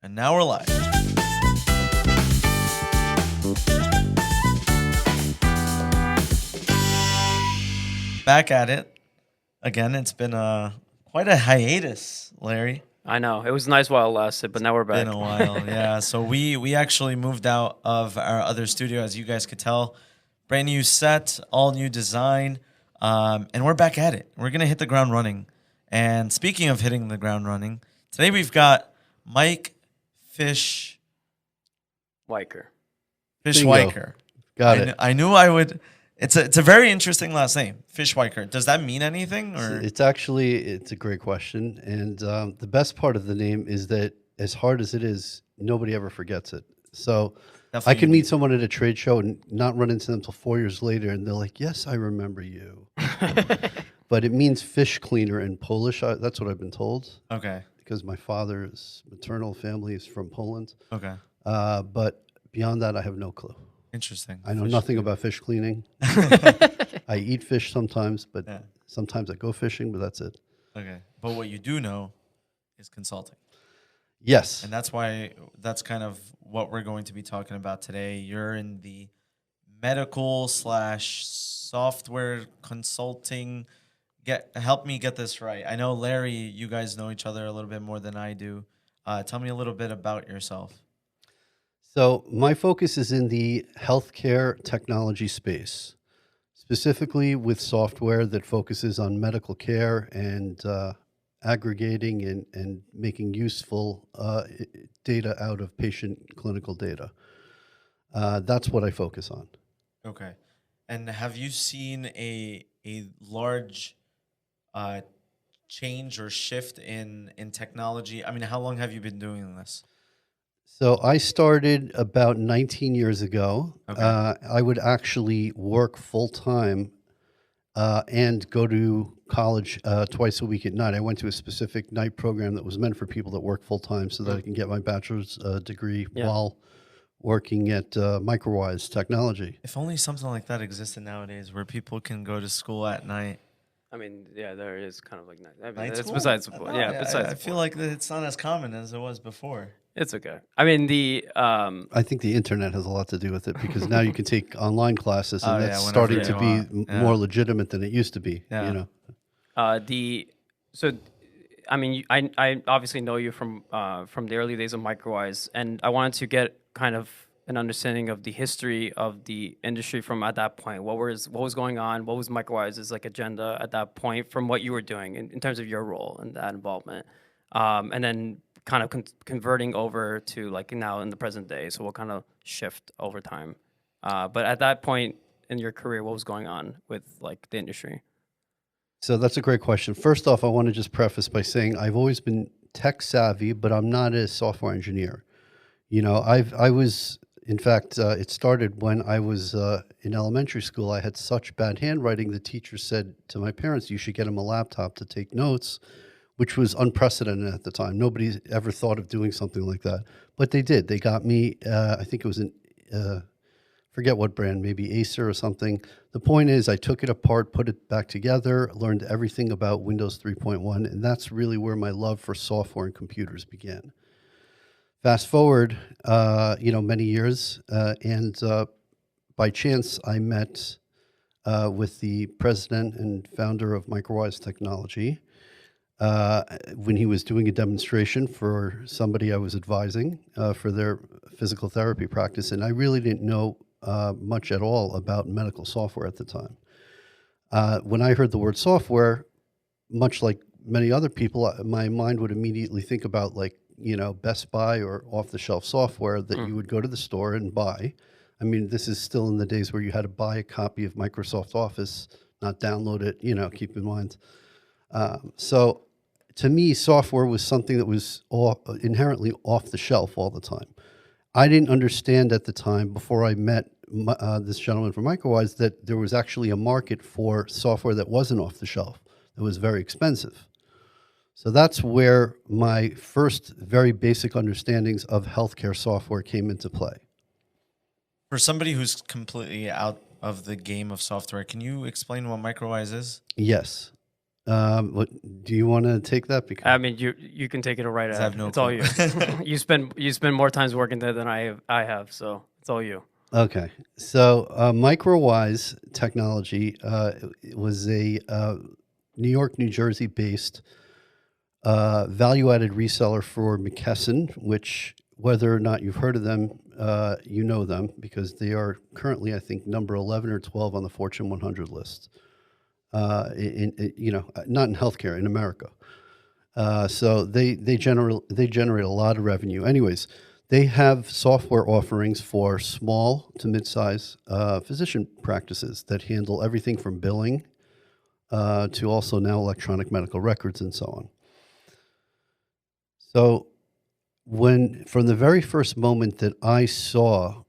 And now we're live. Back at it again. It's been quite a hiatus, Larry. I know. It was nice while it lasted, but now we're back. Been a while, yeah. So we actually moved out of our other studio, as you guys could tell. Brand new set, all new design, and we're back at it. We're gonna hit the ground running. And speaking of hitting the ground running, today we've got Mike Fish Weicker. Fishweiker. Got it. I knew I would. It's a very interesting last name, Fishweiker. Does that mean anything? Or It's a great question, and the best part of the name is that as hard as it is, nobody ever forgets it. So Definitely I can unique. meet someone at a trade show and not run into them until 4 years later, and they're like, "Yes, I remember you." But it means fish cleaner in Polish. That's what I've been told Okay. because my father's maternal family is from Poland. Okay. But beyond that, I have no clue. Interesting. I know Fish- nothing about fish cleaning. I eat fish sometimes, but Yeah. sometimes I go fishing, but that's it. Okay. But what you do know is consulting. Yes. And that's kind of what we're going to be talking about today. You're in the medical / software consulting. Help me get this right. I know Larry, you guys know each other a little bit more than I do. Tell me a little bit about yourself. So my focus is in the healthcare technology space, specifically with software that focuses on medical care and aggregating and making useful data out of patient clinical data. That's what I focus on. Okay. And have you seen a large change or shift in technology? I mean, how long have you been doing this? So I started about 19 years ago. Okay. I would actually work full time and go to college twice a week at night. I went to a specific night program that was meant for people that work full time so that I can get my bachelor's degree while working at Microwise Technology. If only something like that existed nowadays where people can go to school at night. I mean, yeah, there is kind of like night. I mean, Night it's school? besides the point. Yeah, besides I the feel point. like that it's not as common as it was before. It's okay. I mean, the I think the internet has a lot to do with it because now you can take online classes and Oh, yeah, that's whenever starting you to be want. Yeah. more legitimate than it used to be. Yeah. You know. I mean, I obviously know you from the early days of Microwise, and I wanted to get kind of an understanding of the history of the industry from at that point. What was going on? What was Microwise's like agenda at that point from what you were doing in terms of your role and that involvement, and then kind of converting over to like now in the present day. So what kind of shift over time? But at that point in your career, what was going on with like the industry? So that's a great question. First off, I want to just preface by saying I've always been tech savvy, but I'm not a software engineer. You know, I was, in fact, it started when I was in elementary school. I had such bad handwriting, the teacher said to my parents, you should get him a laptop to take notes, which was unprecedented at the time. Nobody ever thought of doing something like that, but they did. They got me, I think it was an, forget what brand, maybe Acer or something. The point is I took it apart, put it back together, learned everything about Windows 3.1, and that's really where my love for software and computers began. Fast forward, many years, and by chance I met with the president and founder of Microwise Technology when he was doing a demonstration for somebody I was advising for their physical therapy practice, and I really didn't know much at all about medical software at the time. When I heard the word software, much like many other people, my mind would immediately think about Best Buy or off-the-shelf software that you would go to the store and buy. I mean, this is still in the days where you had to buy a copy of Microsoft Office, not download it, keep in mind. So to me, software was something that was inherently off the shelf all the time. I didn't understand at the time, before I met this gentleman from Microwise, that there was actually a market for software that wasn't off the shelf, that was very expensive. So that's where my first very basic understandings of healthcare software came into play. For somebody who's completely out of the game of software, can you explain what Microwise is? Yes. What do you want to take that? I Because mean, you can take it right 'Cause I have ahead. no It's all clue. you. You spend more times working there than I have. So it's all you. okay, so MicroWise Technology it was a New York, New Jersey based value-added reseller for McKesson, which whether or not you've heard of them, you know them because they are currently, I think, number 11 or 12 on the Fortune 100 list. Not in healthcare in America. So they generate a lot of revenue. Anyways, they have software offerings for small to mid-size physician practices that handle everything from billing to also now electronic medical records and so on. So when from the very first moment that I saw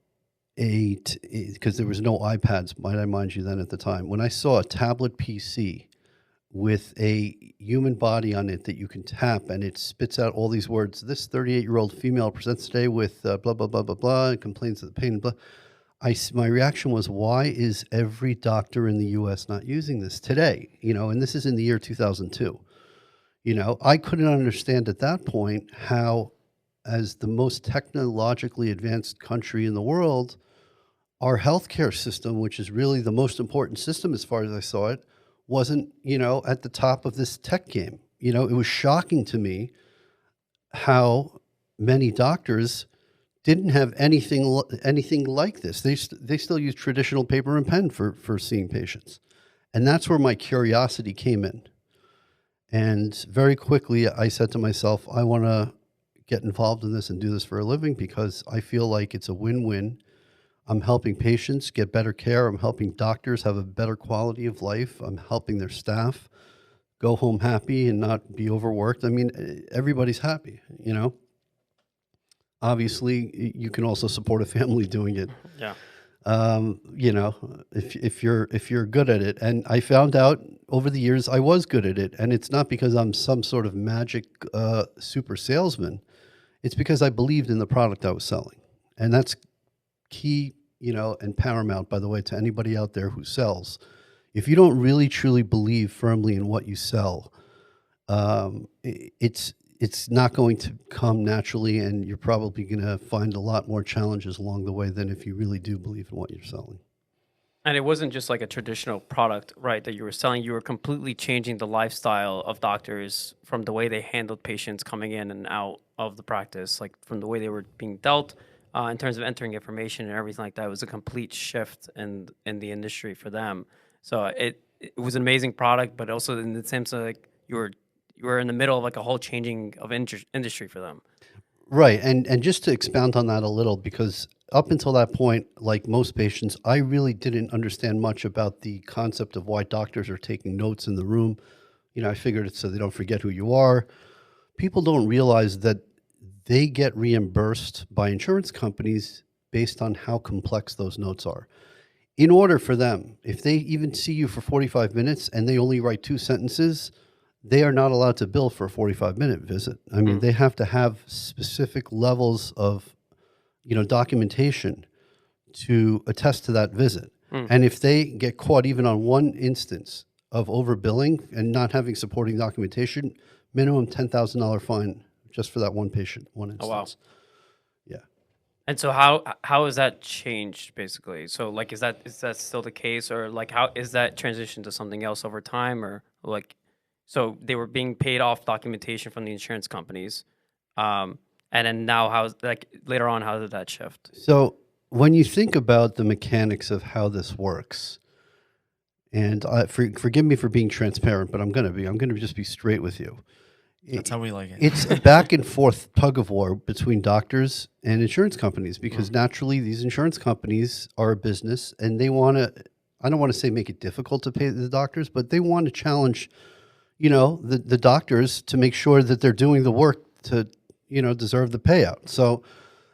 because there was no iPads, might I mind you, then at the time, when I saw a tablet PC with a human body on it that you can tap and it spits out all these words. This 38-year-old female presents today with blah, blah, blah, blah, blah, and complains of the pain, blah. My reaction was, why is every doctor in the US not using this today? And this is in the year 2002. I couldn't understand at that point how, as the most technologically advanced country in the world, our healthcare system, which is really the most important system as far as I saw it, wasn't, at the top of this tech game. It was shocking to me how many doctors didn't have anything like this. They still use traditional paper and pen for seeing patients. And that's where my curiosity came in. And very quickly I said to myself, I want to get involved in this and do this for a living because I feel like it's a win-win. I'm helping patients get better care. I'm helping doctors have a better quality of life. I'm helping their staff go home happy and not be overworked. I mean, everybody's happy. Obviously, you can also support a family doing it. Yeah. If you're good at it. And I found out over the years I was good at it. And it's not because I'm some sort of magic super salesman. It's because I believed in the product I was selling. And that's key, and paramount, by the way, to anybody out there who sells. If you don't really truly believe firmly in what you sell, it's not going to come naturally, and you're probably going to find a lot more challenges along the way than if you really do believe in what you're selling. And it wasn't just like a traditional product, right, that you were selling. You were completely changing the lifestyle of doctors from the way they handled patients coming in and out of the practice, like from the way they were being dealt in terms of entering information and everything like that. It was a complete shift in the industry for them. So it was an amazing product, but also in the sense of like you were in the middle of like a whole changing of industry for them. Right. And just to expound on that a little, because up until that point, like most patients, I really didn't understand much about the concept of why doctors are taking notes in the room. I figured it's so they don't forget who you are. People don't realize that they get reimbursed by insurance companies based on how complex those notes are. In order for them, if they even see you for 45 minutes and they only write 2 sentences, they are not allowed to bill for a 45-minute visit. I mean, they have to have specific levels of, documentation to attest to that visit. And if they get caught even on one instance of overbilling and not having supporting documentation, minimum $10,000 fine just for that one patient, one instance. Oh, wow. Yeah. And so how has that changed basically? So like is that still the case, or like how is that transition to something else over time, or like so they were being paid off documentation from the insurance companies, and then now how's like later on how did that shift? So when you think about the mechanics of how this works, and forgive me for being transparent, but I'm going to just be straight with you. That's how we like it. It's a back and forth tug of war between doctors and insurance companies because naturally these insurance companies are a business and they want to, I don't want to say make it difficult to pay the doctors, but they want to challenge, the doctors to make sure that they're doing the work to, deserve the payout. So,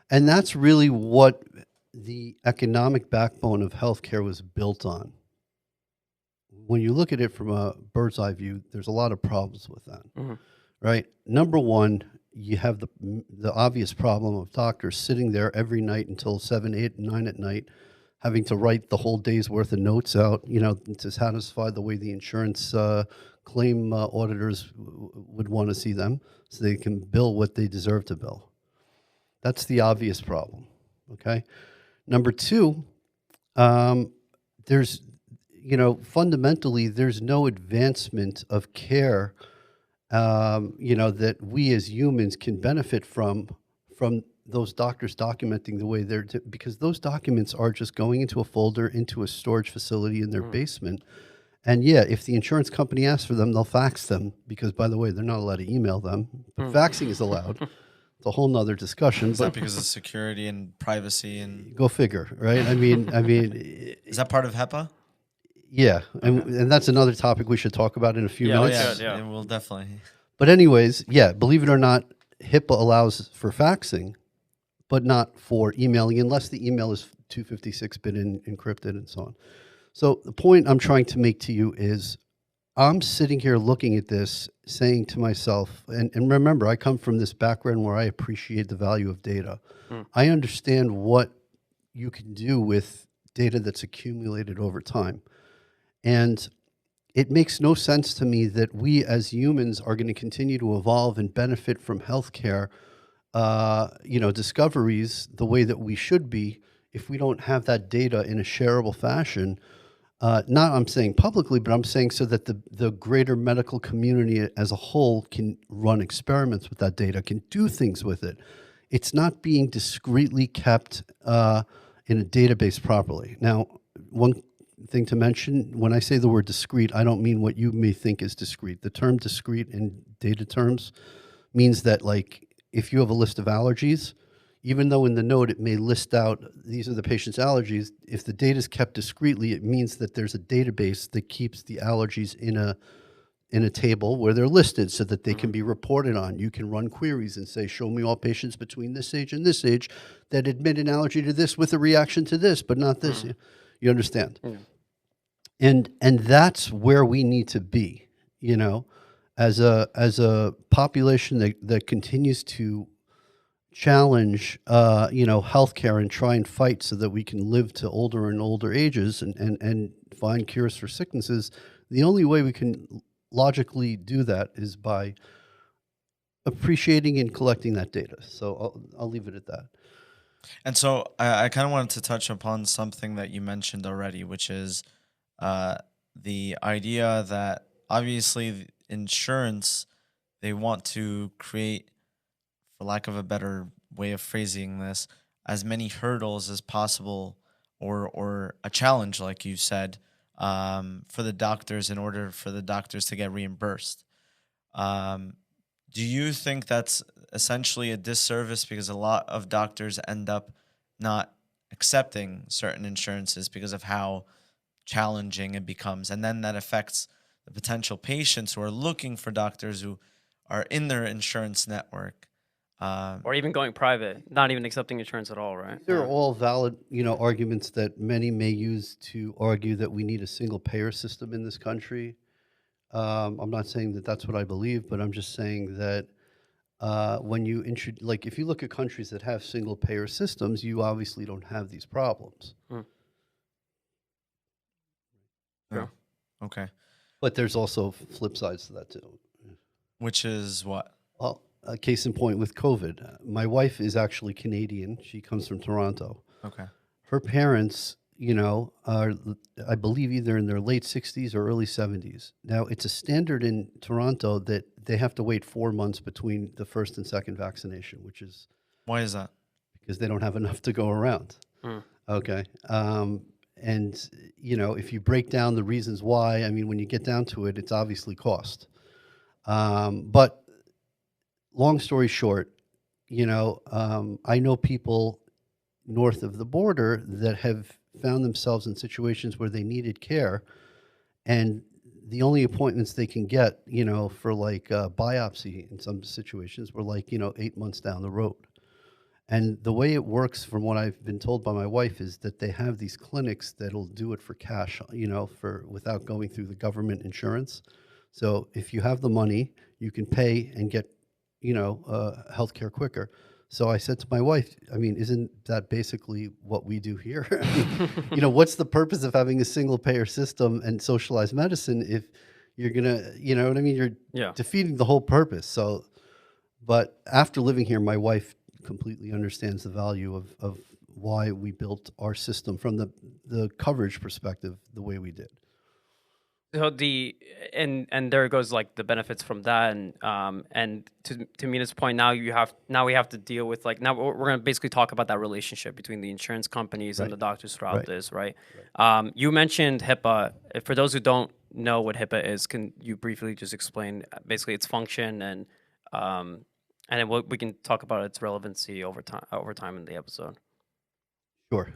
and that's really what the economic backbone of healthcare was built on. When you look at it from a bird's eye view, there's a lot of problems with that. Right. Number one, you have the obvious problem of doctors sitting there every night until 7, 8, 9 at night, having to write the whole day's worth of notes out, to satisfy the way the insurance claim auditors would want to see them so they can bill what they deserve to bill. That's the obvious problem. Okay. Number two, there's, fundamentally, there's no advancement of care, that we as humans can benefit from those doctors documenting the way because those documents are just going into a folder, into a storage facility in their basement. And yeah, if the insurance company asks for them, they'll fax them because, by the way, they're not allowed to email them. But faxing is allowed. It's a whole nother discussion. Is that because of security and privacy and go figure, right? I mean, is that part of HEPA? Yeah, and that's another topic we should talk about in a few minutes. let's Yeah, we'll definitely. But anyways, yeah, believe it or not, HIPAA allows for faxing, but not for emailing unless the email is 256-bit encrypted and so on. So the point I'm trying to make to you is I'm sitting here looking at this saying to myself, and remember, I come from this background where I appreciate the value of data. I understand what you can do with data that's accumulated over time. And it makes no sense to me that we as humans are going to continue to evolve and benefit from healthcare, discoveries the way that we should be if we don't have that data in a shareable fashion. Not I'm saying publicly, but I'm saying so that the greater medical community as a whole can run experiments with that data, can do things with it. It's not being discreetly kept in a database properly. Now, one thing to mention, when I say the word discrete, I don't mean what you may think is discrete. The term discrete in data terms means that, like, if you have a list of allergies, even though in the note it may list out these are the patient's allergies, if the data is kept discretely, it means that there's a database that keeps the allergies in a table where they're listed so that they can be reported on. You can run queries and say, show me all patients between this age and this age that admit an allergy to this with a reaction to this, but not this. You understand? And that's where we need to be, as a population that continues to challenge, healthcare and try and fight so that we can live to older and older ages and find cures for sicknesses. The only way we can logically do that is by appreciating and collecting that data. So I'll leave it at that. And so I kind of wanted to touch upon something that you mentioned already, which is the idea that obviously insurance, they want to create, for lack of a better way of phrasing this, as many hurdles as possible or a challenge, like you said, for the doctors in order for the doctors to get reimbursed. Do you think that's essentially a disservice because a lot of doctors end up not accepting certain insurances because of how challenging it becomes, and then that affects the potential patients who are looking for doctors who are in their insurance network, or even going private, not even accepting insurance at all, right? They're all valid, arguments that many may use to argue that we need a single payer system in this country. I'm not saying that that's what I believe, but I'm just saying that when you if you look at countries that have single payer systems, you obviously don't have these problems. Yeah. Okay. But there's also flip sides to that too. Which is what? Well, a case in point with COVID. My wife is actually Canadian. She comes from Toronto. Okay. Her parents, are, I believe, either in their late 60s or early 70s. Now, it's a standard in Toronto that they have to wait 4 months between the first and second vaccination, which is... Why is that? Because they don't have enough to go around. Okay. And, if you break down the reasons why, I mean, when you get down to it, it's obviously cost. But long story short, I know people north of the border that have found themselves in situations where they needed care, and the only appointments they can get, for like biopsy in some situations were like, 8 months down the road. And the way it works, from what I've been told by my wife, is that they have these clinics that'll do it for cash, without going through the government insurance. So if you have the money, you can pay and get, healthcare quicker. So I said to my wife, I mean, isn't that basically what we do here? I mean, what's the purpose of having a single payer system and socialized medicine if, you're gonna, you know what I mean? You're Yeah. defeating the whole purpose. So, but after living here, my wife completely understands the value of why we built our system from the coverage perspective the way we did. So and there goes like the benefits from that, and to Mina's point, now we have to deal with, like, now we're gonna basically talk about that relationship between the insurance companies and Right. the doctors throughout Right. this, right? You mentioned HIPAA. For those who don't know what HIPAA is, can you briefly just explain basically its function, and then we can talk about its relevancy over time in the episode. Sure.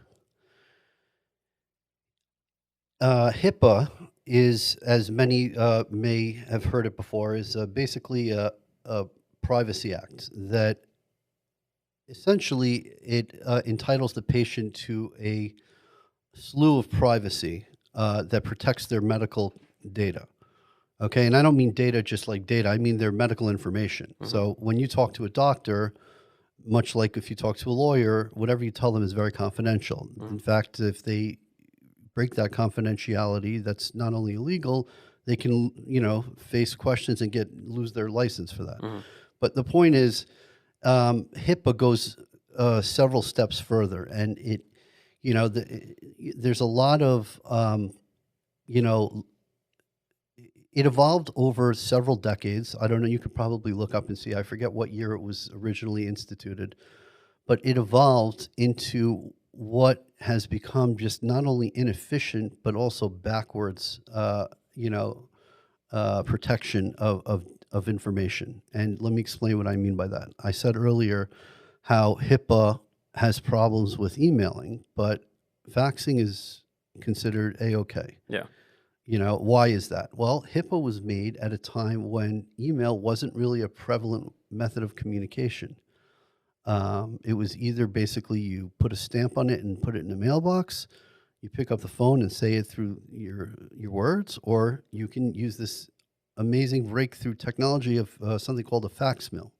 HIPAA is, as many may have heard it before, is basically a privacy act that essentially it entitles the patient to a slew of privacy that protects their medical data. Okay, and I don't mean data just like data. I mean their medical information. So when you talk to a doctor, much like if you talk to a lawyer, whatever you tell them is very confidential. In fact, if they break that confidentiality, that's not only illegal, they can, face questions and lose their license for that. But the point is, HIPAA goes several steps further, and there's a lot of, you know, it evolved over several decades. I don't know. You could probably look up and see. I forget what year it was originally instituted, but it evolved into what has become just not only inefficient but also backwards, protection of information. And let me explain what I mean by that. I said earlier how HIPAA has problems with emailing, but faxing is considered a-okay. Yeah. Why is that? Well, HIPAA was made at a time when email wasn't really a prevalent method of communication. It was either basically you put a stamp on it and put it in a mailbox, you pick up the phone and say it through your words, or you can use this amazing breakthrough technology of something called a fax mill,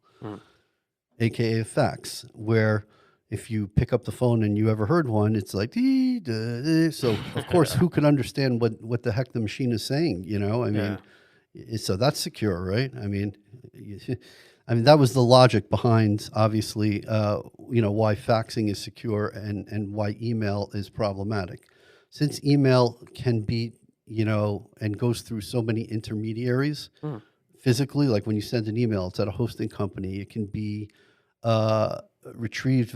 aka a fax, where if you pick up the phone and you ever heard one, it's like, dee, da, da. So of course, who could understand what the heck the machine is saying? I mean, so that's secure, right? I mean, that was the logic behind, obviously, why faxing is secure and why email is problematic. Since email can be, and goes through so many intermediaries physically, like when you send an email, it's at a hosting company. It can be retrieved,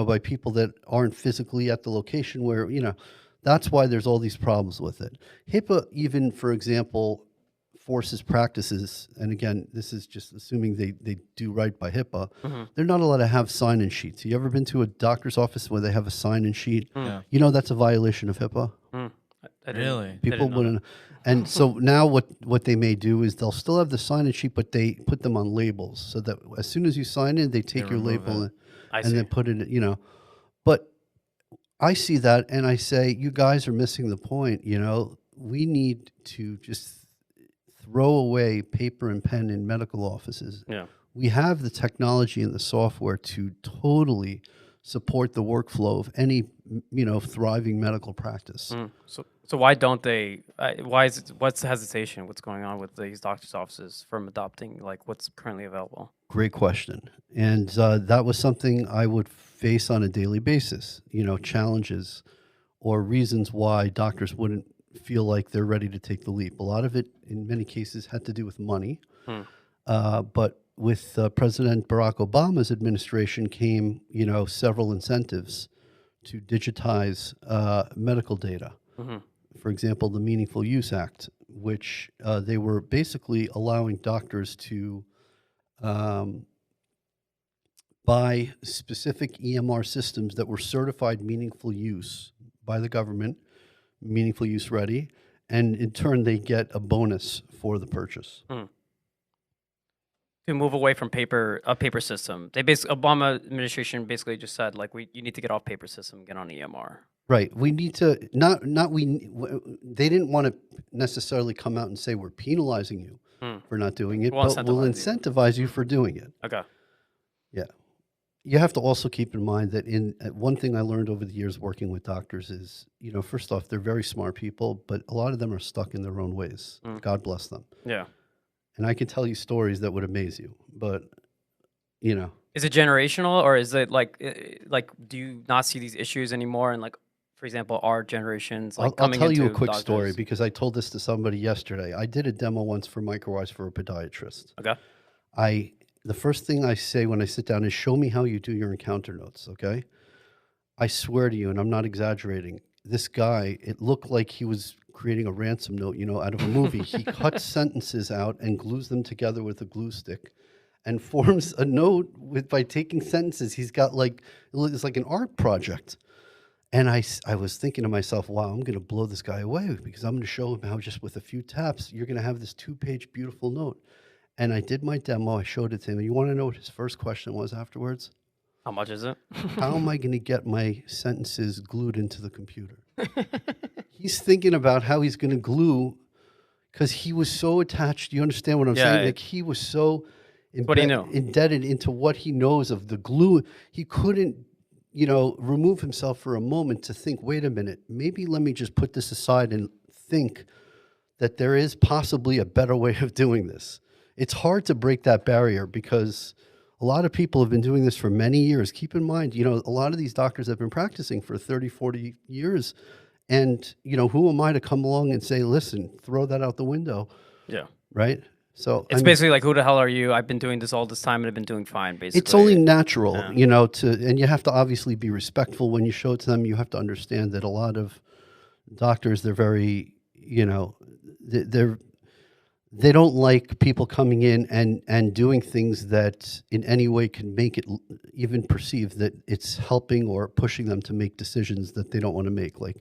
by people that aren't physically at the location where, that's why there's all these problems with it. HIPAA, even, for example, forces practices, and again, this is just assuming they do right by HIPAA, they're not allowed to have sign-in sheets. You ever been to a doctor's office where they have a sign-in sheet? Yeah. That's a violation of HIPAA. I didn't- Really? I didn't People know wouldn't. And so now what they may do is they'll still have the sign-in sheet, but they put them on labels so that as soon as you sign in, they take your remove label it. I and see. then put it, But I see that and I say, you guys are missing the point. We need to just throw away paper and pen in medical offices. Yeah. We have the technology and the software to totally support the workflow of any, thriving medical practice. So why don't they? What's the hesitation? What's going on with these doctors' offices from adopting like what's currently available? Great question. And that was something I would face on a daily basis, challenges or reasons why doctors wouldn't feel like they're ready to take the leap. A lot of it, in many cases, had to do with money. But with President Barack Obama's administration came, several incentives to digitize medical data. For example, the Meaningful Use Act, which they were basically allowing doctors to buy specific EMR systems that were certified meaningful use by the government, meaningful use ready, and in turn they get a bonus for the purchase. To move away from a paper system. Obama administration basically just said like you need to get off paper system, get on EMR. Right. We need to they didn't want to necessarily come out and say we're penalizing you for not doing it, We'll but we'll incentivize you. incentivize you for doing it. Okay. Yeah. you have to also keep in mind that one thing I learned over the years working with doctors is, first off, they're very smart people, but a lot of them are stuck in their own ways. God bless them. Yeah. And I can tell you stories that would amaze you, but Is it generational, or is it like do you not see these issues anymore? And like, for example, our generations like I'll coming tell you a into quick story doctors? because I told this to somebody yesterday. I did a demo once for MicroWise for a podiatrist. Okay. The first thing I say when I sit down is show me how you do your encounter notes, okay? I swear to you, and I'm not exaggerating, this guy, it looked like he was creating a ransom note, out of a movie. He cuts sentences out and glues them together with a glue stick and forms a note by taking sentences. He's got it's like an art project. And I was thinking to myself, wow, I'm going to blow this guy away because I'm going to show him how just with a few taps, you're going to have this 2-page beautiful note. And I did my demo. I showed it to him. And you want to know what his first question was afterwards? How much is it? How am I going to get my sentences glued into the computer? He's thinking about how he's going to glue because he was so attached. Do you understand what I'm saying? Like he was so indebted into what he knows of the glue. He couldn't, remove himself for a moment to think, wait a minute, maybe let me just put this aside and think that there is possibly a better way of doing this. It's hard to break that barrier because a lot of people have been doing this for many years. Keep in mind, a lot of these doctors have been practicing for 30, 40 years. And, who am I to come along and say, listen, throw that out the window? Yeah. Right? So it's basically like, who the hell are you? I've been doing this all this time and I've been doing fine, basically. It's only natural, and you have to obviously be respectful when you show it to them. You have to understand that a lot of doctors, they're very, they don't like people coming in and doing things that in any way can make it even perceived that it's helping or pushing them to make decisions that they don't want to make. Like,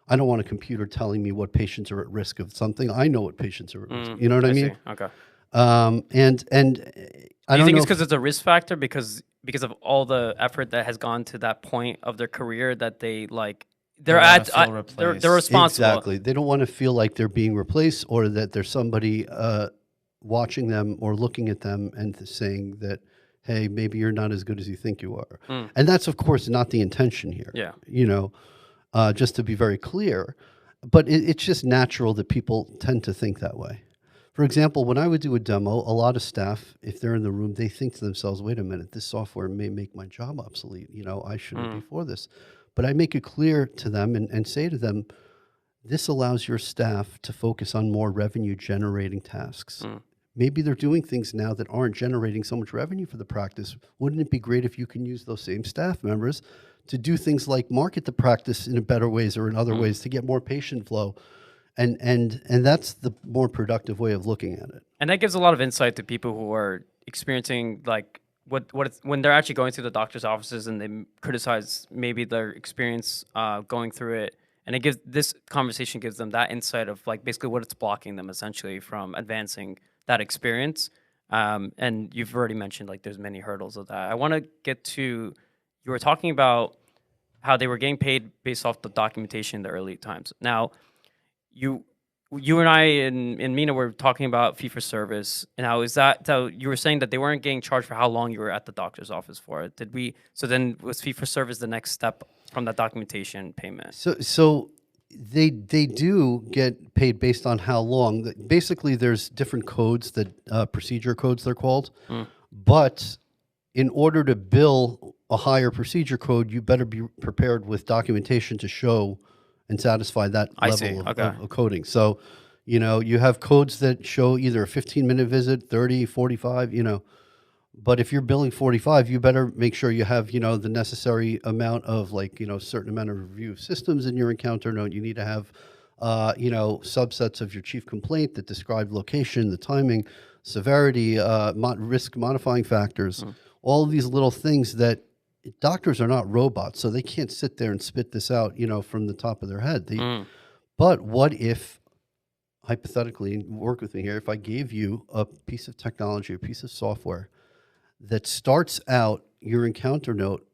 I don't want a computer telling me what patients are at risk of something. I know what patients are at risk. You know what I mean? See. Okay. And I do you don't think know it's because it's a risk factor because of all the effort that has gone to that point of their career that they're responsible. Exactly. They don't want to feel like they're being replaced or that there's somebody watching them or looking at them and saying that, hey, maybe you're not as good as you think you are. And that's, of course, not the intention here. Yeah. Just to be very clear. But it's just natural that people tend to think that way. For example, when I would do a demo, a lot of staff, if they're in the room, they think to themselves, wait a minute, this software may make my job obsolete. I shouldn't be for this. But I make it clear to them and say to them, this allows your staff to focus on more revenue generating tasks. Maybe they're doing things now that aren't generating so much revenue for the practice. Wouldn't it be great if you can use those same staff members to do things like market the practice in better ways or in other ways to get more patient flow? And that's the more productive way of looking at it. And that gives a lot of insight to people who are experiencing like when they're actually going through the doctor's offices and they criticize maybe their experience going through it. And this conversation gives them that insight of like basically what it's blocking them essentially from advancing that experience. And you've already mentioned like there's many hurdles of that. I want to get to, you were talking about how they were getting paid based off the documentation in the early times. Now, you and I and Mina were talking about fee for service. And how is that? So you were saying that they weren't getting charged for how long you were at the doctor's office for. So then was fee for service the next step from that documentation payment? So they do get paid based on how long. Basically, there's different codes that procedure codes they're called. But in order to bill a higher procedure code, you better be prepared with documentation to show and satisfy that level of coding. So, you have codes that show either a 15-minute visit, 30, 45, but if you're billing 45, you better make sure you have, the necessary amount of certain amount of review of systems in your encounter note. You need to have, subsets of your chief complaint that describe location, the timing, severity, risk modifying factors, all of these little things that doctors are not robots, so they can't sit there and spit this out, from the top of their head. But what if, hypothetically, work with me here, if I gave you a piece of technology, a piece of software that starts out your encounter note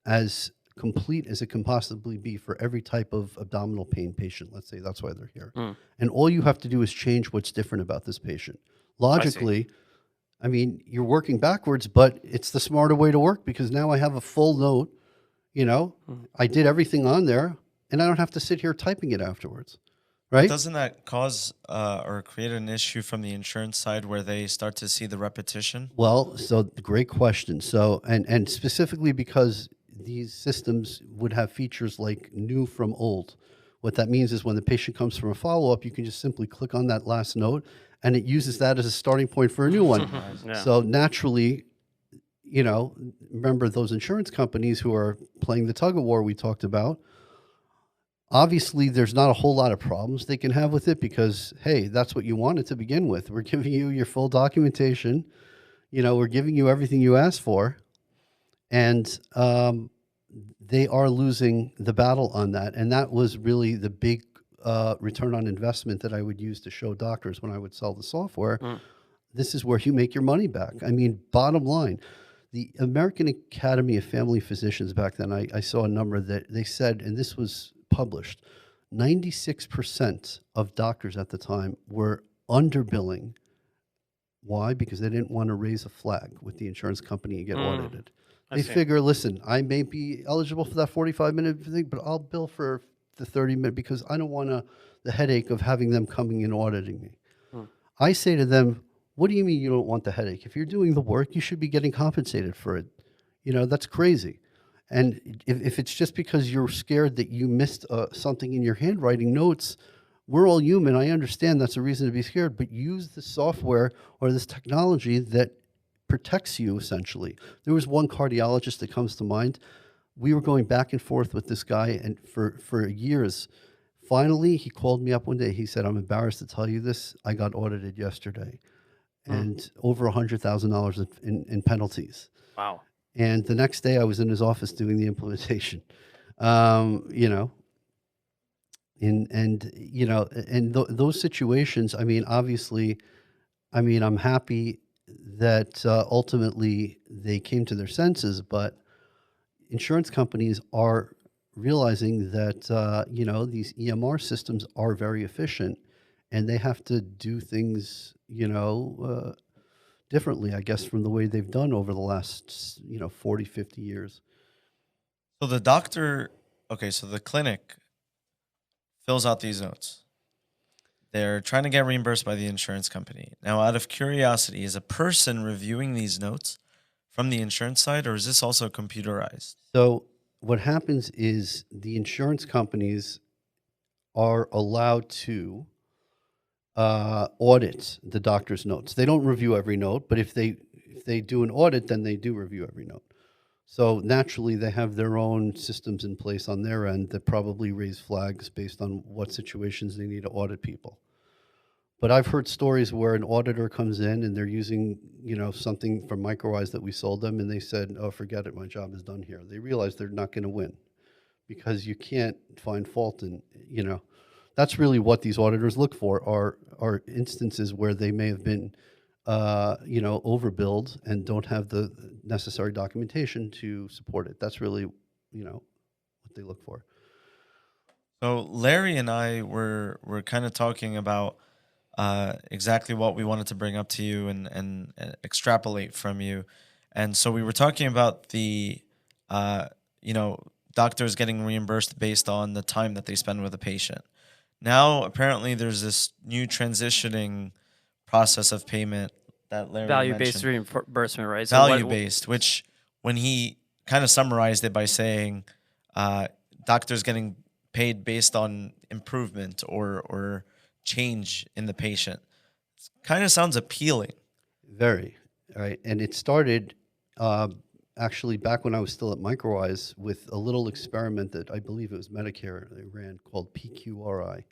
as complete as it can possibly be for every type of abdominal pain patient, let's say that's why they're here. And all you have to do is change what's different about this patient. Logically, I mean, you're working backwards, but it's the smarter way to work because now I have a full note. You know, I did everything on there, and I don't have to sit here typing it afterwards, But right? doesn't that cause or create an issue from the insurance side where they start to see the repetition? Well, so great question. So, and specifically because these systems would have features like new from old. What that means is when the patient comes from a follow up, you can just simply click on that last note, and it uses that as a starting point for a new one. Yeah. So naturally, you know, remember those insurance companies who are playing the tug of war we talked about. Obviously, there's not a whole lot of problems they can have with it because, hey, that's what you wanted to begin with. We're giving you your full documentation. You know, we're giving you everything you asked for, and they are losing the battle on that. And that was really the big return on investment that I would use to show doctors when I would sell the software. This is where you make your money back. I mean, bottom line, the American Academy of Family Physicians back then, I saw a number that they said, and this was published, 96% of doctors at the time were underbilling. Why? Because they didn't want to raise a flag with the insurance company and get audited. I They see. figure, listen, I may be eligible for that 45-minute thing, but I'll bill for the 30-minute because I don't want the headache of having them coming and auditing me. I say to them, what do you mean you don't want the headache? If you're doing the work, you should be getting compensated for it. You know, that's crazy. And if it's just because you're scared that you missed something in your handwriting notes, we're all human. I understand that's a reason to be scared, but use the software or this technology that protects you essentially. There was one cardiologist that comes to mind. We were going back and forth with this guy and for years. Finally, he called me up one day. He said, I'm embarrassed to tell you this. I got audited yesterday and over $100,000 in penalties. Wow. And the next day I was in his office doing the implementation. You know, and you know, and those situations, I mean, obviously, I mean, I'm happy that ultimately they came to their senses, but insurance companies are realizing that you know, these EMR systems are very efficient, and they have to do things, you know, differently, I guess, from the way they've done over the last, you know, 40, 50 years. So the doctor, okay, so the clinic fills out these notes. They're trying to get reimbursed by the insurance company. Now, out of curiosity, is a person reviewing these notes from the insurance side, or is this also computerized? So what happens is the insurance companies are allowed to audit the doctor's notes. They don't review every note, but if they do an audit, then they do review every note. So naturally, they have their own systems in place on their end that probably raise flags based on what situations they need to audit people. But I've heard stories where an auditor comes in and they're using, you know, something from MicroWise that we sold them, and they said, "Oh, forget it, my job is done here." They realize they're not going to win because you can't find fault in, you know, that's really what these auditors look for are instances where they may have been, you know, overbilled and don't have the necessary documentation to support it. That's really, you know, what they look for. So Larry and I were kind of talking about exactly what we wanted to bring up to you and extrapolate from you, and so we were talking about the you know, doctors getting reimbursed based on the time that they spend with a patient. Now apparently there's this new transitioning process of payment that Larry Value-based mentioned, reimbursement, right? So value based, which when he kind of summarized it by saying uh, doctors getting paid based on improvement or change in the patient, kind of sounds appealing. Very, right. And it started uh, actually back when I was still at MicroWise with a little experiment that I believe it was Medicare they ran called PQRI.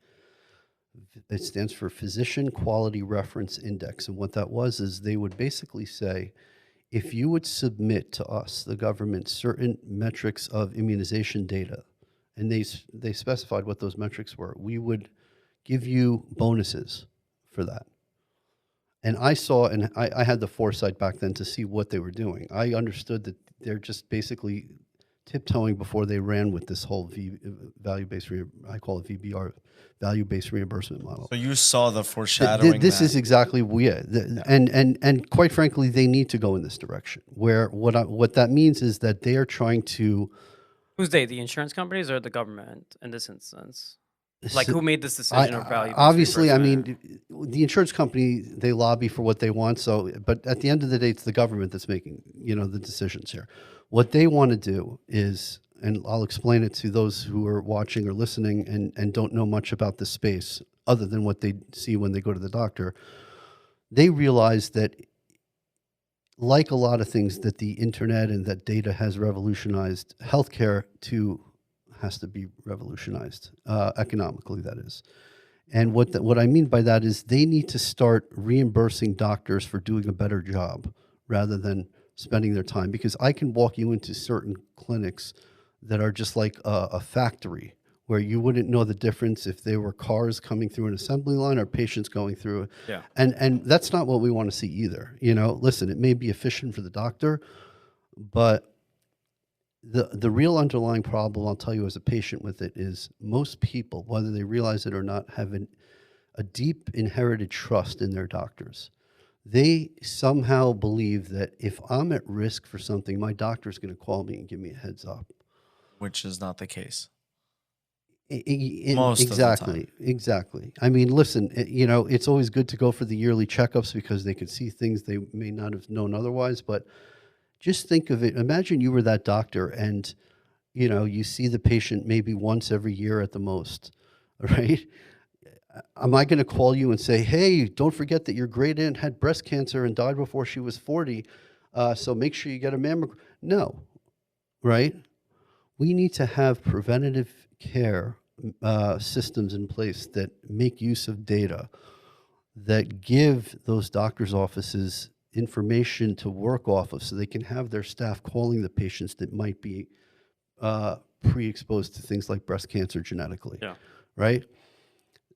It stands for Physician Quality Reference Index. And what that was is they would basically say, if you would submit to us, the government, certain metrics of immunization data, and they specified what those metrics were, we would give you bonuses for that. And I saw, and I had the foresight back then to see what they were doing. I understood that they're just basically tiptoeing before they ran with this whole value-based, I call it VBR, value-based reimbursement model. So you saw the foreshadowing. This that. is exactly and quite frankly, they need to go in this direction. Where what that means is that they are trying to. Who's they? The insurance companies or the government in this instance? Like, who made this decision of value? Obviously, I mean, the insurance company, they lobby for what they want. So, but at the end of the day, it's the government that's making, the decisions here. What they want to do is, and I'll explain it to those who are watching or listening and don't know much about this space other than what they see when they go to the doctor. They realize that, like a lot of things that the internet and that data has revolutionized, healthcare too has to be revolutionized, economically, that is. And what I mean by that is they need to start reimbursing doctors for doing a better job rather than spending their time. Because I can walk you into certain clinics that are just like a factory where you wouldn't know the difference if they were cars coming through an assembly line or patients going through it. Yeah. And that's not what we want to see either. Listen, it may be efficient for the doctor, but the real underlying problem, I'll tell you as a patient with it, is most people, whether they realize it or not, have a deep inherited trust in their doctors. They somehow believe that if I'm at risk for something, my doctor's going to call me and give me a heads up. Which is not the case. Most exactly, of the time. Exactly. I mean, listen, it's always good to go for the yearly checkups because they can see things they may not have known otherwise, but just think of it. Imagine you were that doctor and, you see the patient maybe once every year at the most, right? Am I going to call you and say, hey, don't forget that your great aunt had breast cancer and died before she was 40, so make sure you get a mammogram? No, right? We need to have preventative care systems in place that make use of data, that give those doctors' offices information to work off of so they can have their staff calling the patients that might be pre-exposed to things like breast cancer genetically. Yeah. Right?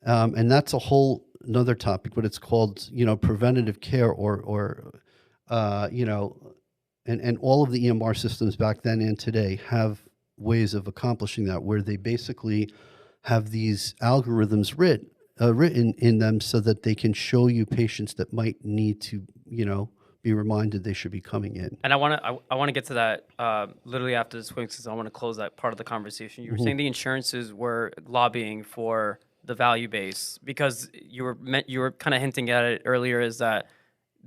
And that's a whole another topic, but it's called, preventative care or and all of the EMR systems back then and today have ways of accomplishing that, where they basically have these algorithms written in them so that they can show you patients that might need to, be reminded they should be coming in. And I want to get to that literally after this week, since I want to close that part of the conversation. You were saying the insurances were lobbying for the value base because you were kind of hinting at it earlier, is that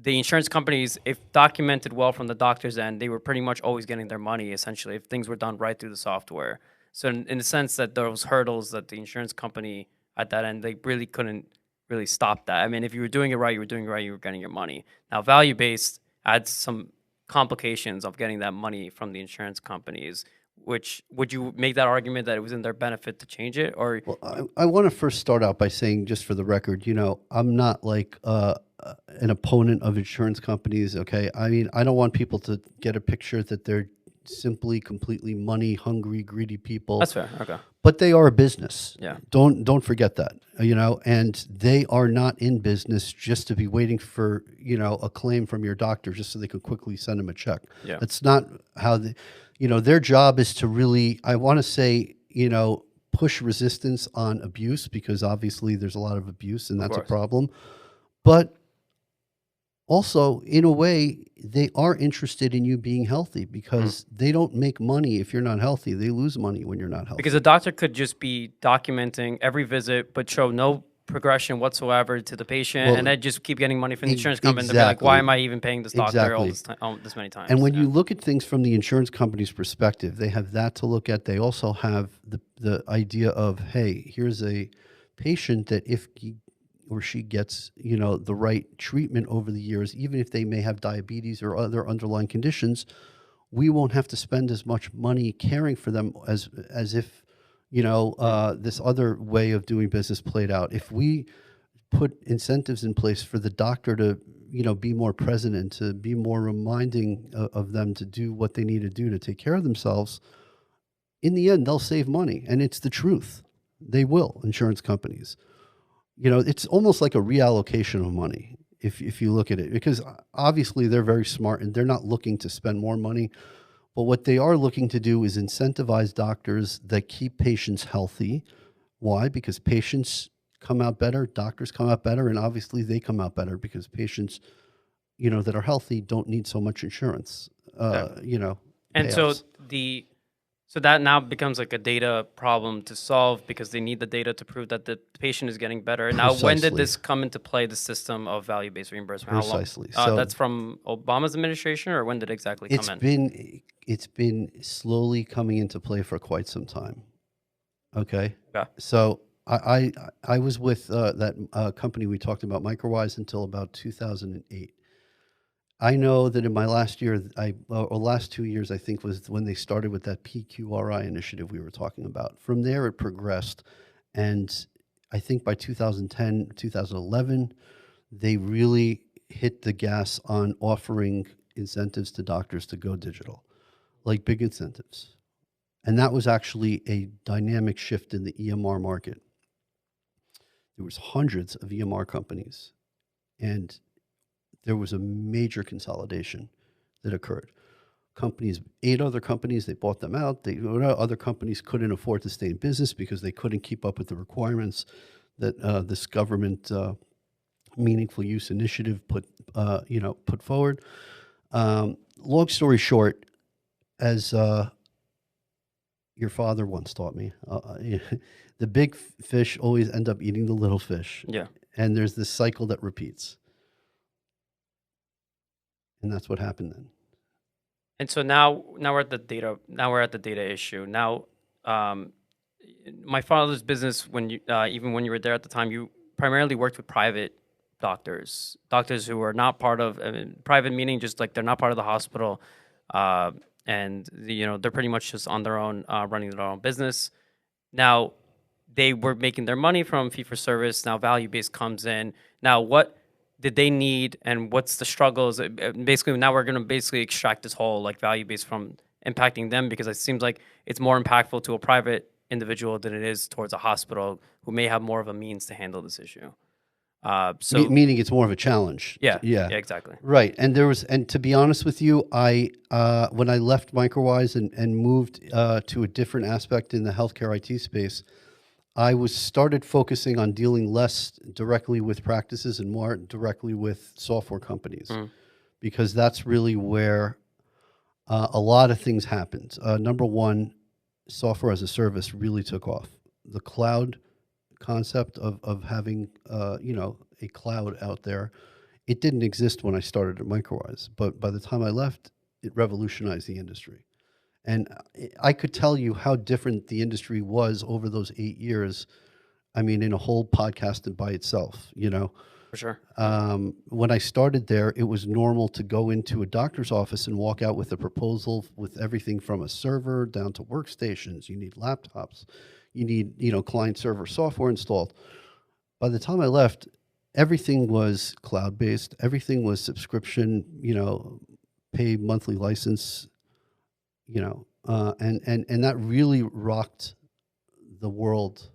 the insurance companies, if documented well from the doctor's end, they were pretty much always getting their money, essentially, if things were done right through the software. So in the sense that those hurdles that the insurance company at that end, they really couldn't really stop that. I mean, if you were doing it right, you were doing it right, you were getting your money. Now, value-based adds some complications of getting that money from the insurance companies, which would you make that argument that it was in their benefit to change it? Or well, I want to first start out by saying, just for the record, I'm not like an opponent of insurance companies, okay? I mean, I don't want people to get a picture that they're simply completely money hungry, greedy people. That's fair. Okay. But they are a business. Yeah. Don't forget that, and they are not in business just to be waiting for, a claim from your doctor just so they can quickly send them a check. Yeah. That's not how their job is to really, I want to say, push resistance on abuse, because obviously there's a lot of abuse and that's a problem. But also, in a way, they are interested in you being healthy because they don't make money if you're not healthy. They lose money when you're not healthy. Because a doctor could just be documenting every visit but show no progression whatsoever to the patient, and then just keep getting money from the insurance company. And they'll be like, why am I even paying this doctor all this this many times? And when you look at things from the insurance company's perspective, they have that to look at. They also have the idea of, hey, here's a patient that if he or she gets, the right treatment over the years, even if they may have diabetes or other underlying conditions, we won't have to spend as much money caring for them as if, this other way of doing business played out. If we put incentives in place for the doctor to, be more present and to be more reminding of them to do what they need to do to take care of themselves, in the end, they'll save money. And it's the truth. They will, insurance companies. It's almost like a reallocation of money if you look at it, because obviously they're very smart and they're not looking to spend more money. But what they are looking to do is incentivize doctors that keep patients healthy. Why? Because patients come out better, doctors come out better, and obviously they come out better because patients, that are healthy don't need so much insurance, Yeah. And so payouts. that now becomes like a data problem to solve because they need the data to prove that the patient is getting better. Now, when did Precisely. this come into play, the system of value-based reimbursement? How long? Precisely. So That's from Obama's administration, or when did it exactly come in? it's been slowly coming into play for quite some time. Okay. Yeah. So I was with that company we talked about, Microwise, until about 2008. I know that in my last year, or last 2 years, I think, was when they started with that PQRI initiative we were talking about. From there, it progressed. And I think by 2010, 2011, they really hit the gas on offering incentives to doctors to go digital, like big incentives. And that was actually a dynamic shift in the EMR market. There was hundreds of EMR companies, and there was a major consolidation that occurred. Companies, 8 other companies, they bought them out. Other companies couldn't afford to stay in business because they couldn't keep up with the requirements that this government meaningful use initiative put forward. Long story short, as your father once taught me, the big fish always end up eating the little fish. Yeah. And there's this cycle that repeats. And that's what happened then. And so now we're at the data. Now we're at the data issue. Now, my father's business, when you even when you were there at the time, you primarily worked with private doctors who are not part of private, meaning just like they're not part of the hospital, and they're pretty much just on their own, running their own business. Now, they were making their money from fee for service. Now, value based comes in. Now, what did they need, and what's the struggles? Basically, now we're going to basically extract this whole like value based from impacting them, because it seems like it's more impactful to a private individual than it is towards a hospital who may have more of a means to handle this issue. Meaning it's more of a challenge. Yeah, exactly. Right. And to be honest with you, when I left Microwise and moved to a different aspect in the healthcare IT space, I started focusing on dealing less directly with practices and more directly with software companies, because that's really where a lot of things happened. Number one, software as a service really took off. The cloud concept of having a cloud out there, it didn't exist when I started at Microwise, but by the time I left, it revolutionized the industry. And I could tell you how different the industry was over those 8 years. I mean, in a whole podcast by itself, For sure. When I started there, it was normal to go into a doctor's office and walk out with a proposal with everything from a server down to workstations. You need laptops. You need, client server software installed. By the time I left, everything was cloud-based. Everything was subscription, pay monthly license, and that really rocked the world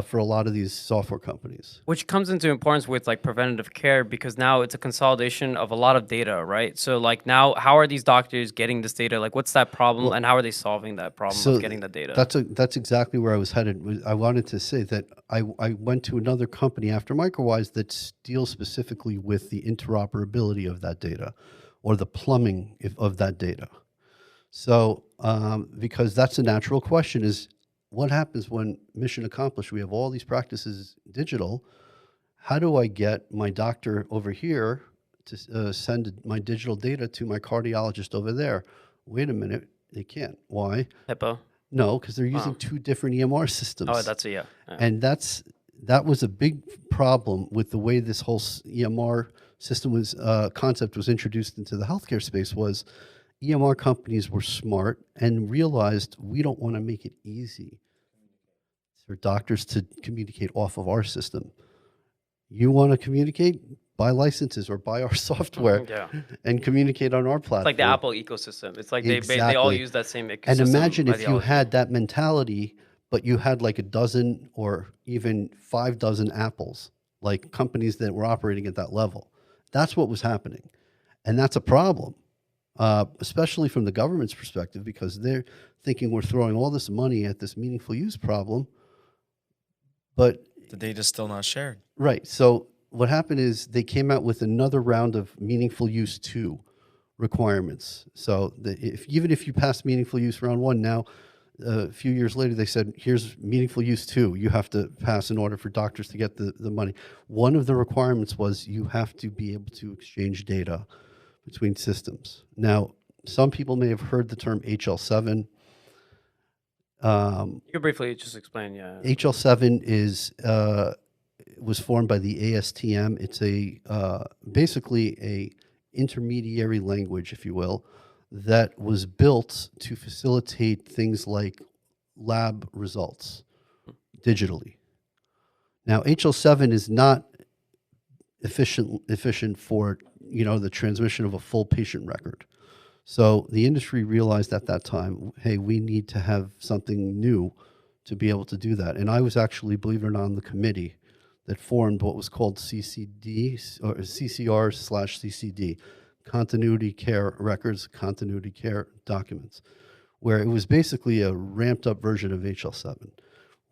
for a lot of these software companies. Which comes into importance with like preventative care, because now it's a consolidation of a lot of data, right? So like now, how are these doctors getting this data? Like, what's that problem, and how are they solving that problem of getting the data? That's exactly where I was headed. I wanted to say that I went to another company after Microwise that deals specifically with the interoperability of that data, or the plumbing of that data. So, because that's a natural question, is what happens when mission accomplished? We have all these practices digital. How do I get my doctor over here to send my digital data to my cardiologist over there? Wait a minute, they can't. Why? HIPAA? No, because they're using two different EMR systems. Oh, that's yeah. And that was a big problem with the way this whole EMR system concept was introduced into the healthcare space. Was EMR companies were smart and realized we don't want to make it easy for doctors to communicate off of our system. You want to communicate? Buy licenses or buy our software and communicate on our platform. It's like the Apple ecosystem. It's like they all use that same ecosystem. And imagine if you had that mentality, but you had like a dozen or even 5 dozen Apples, like companies that were operating at that level. That's what was happening. And that's a problem. especially from the government's perspective, because they're thinking we're throwing all this money at this meaningful use problem. But The data's still not shared. right, so what happened is they came out with another round of meaningful use 2 requirements. So even if you pass meaningful use round 1, now a few years later they said, here's meaningful use 2 you have to pass in order for doctors to get the money. One of the requirements was you have to be able to exchange data between systems. Now, some people may have heard the term HL7. You could briefly just explain, yeah. HL7 was formed by the ASTM. It's basically a intermediary language, if you will, that was built to facilitate things like lab results digitally. Now, HL7 is not efficient for the transmission of a full patient record. So the industry realized at that time, hey, we need to have something new to be able to do that. And I was actually, believe it or not, on the committee that formed what was called CCD or CCR/CCD, Continuity Care Records, Continuity Care Documents, where it was basically a ramped up version of HL7,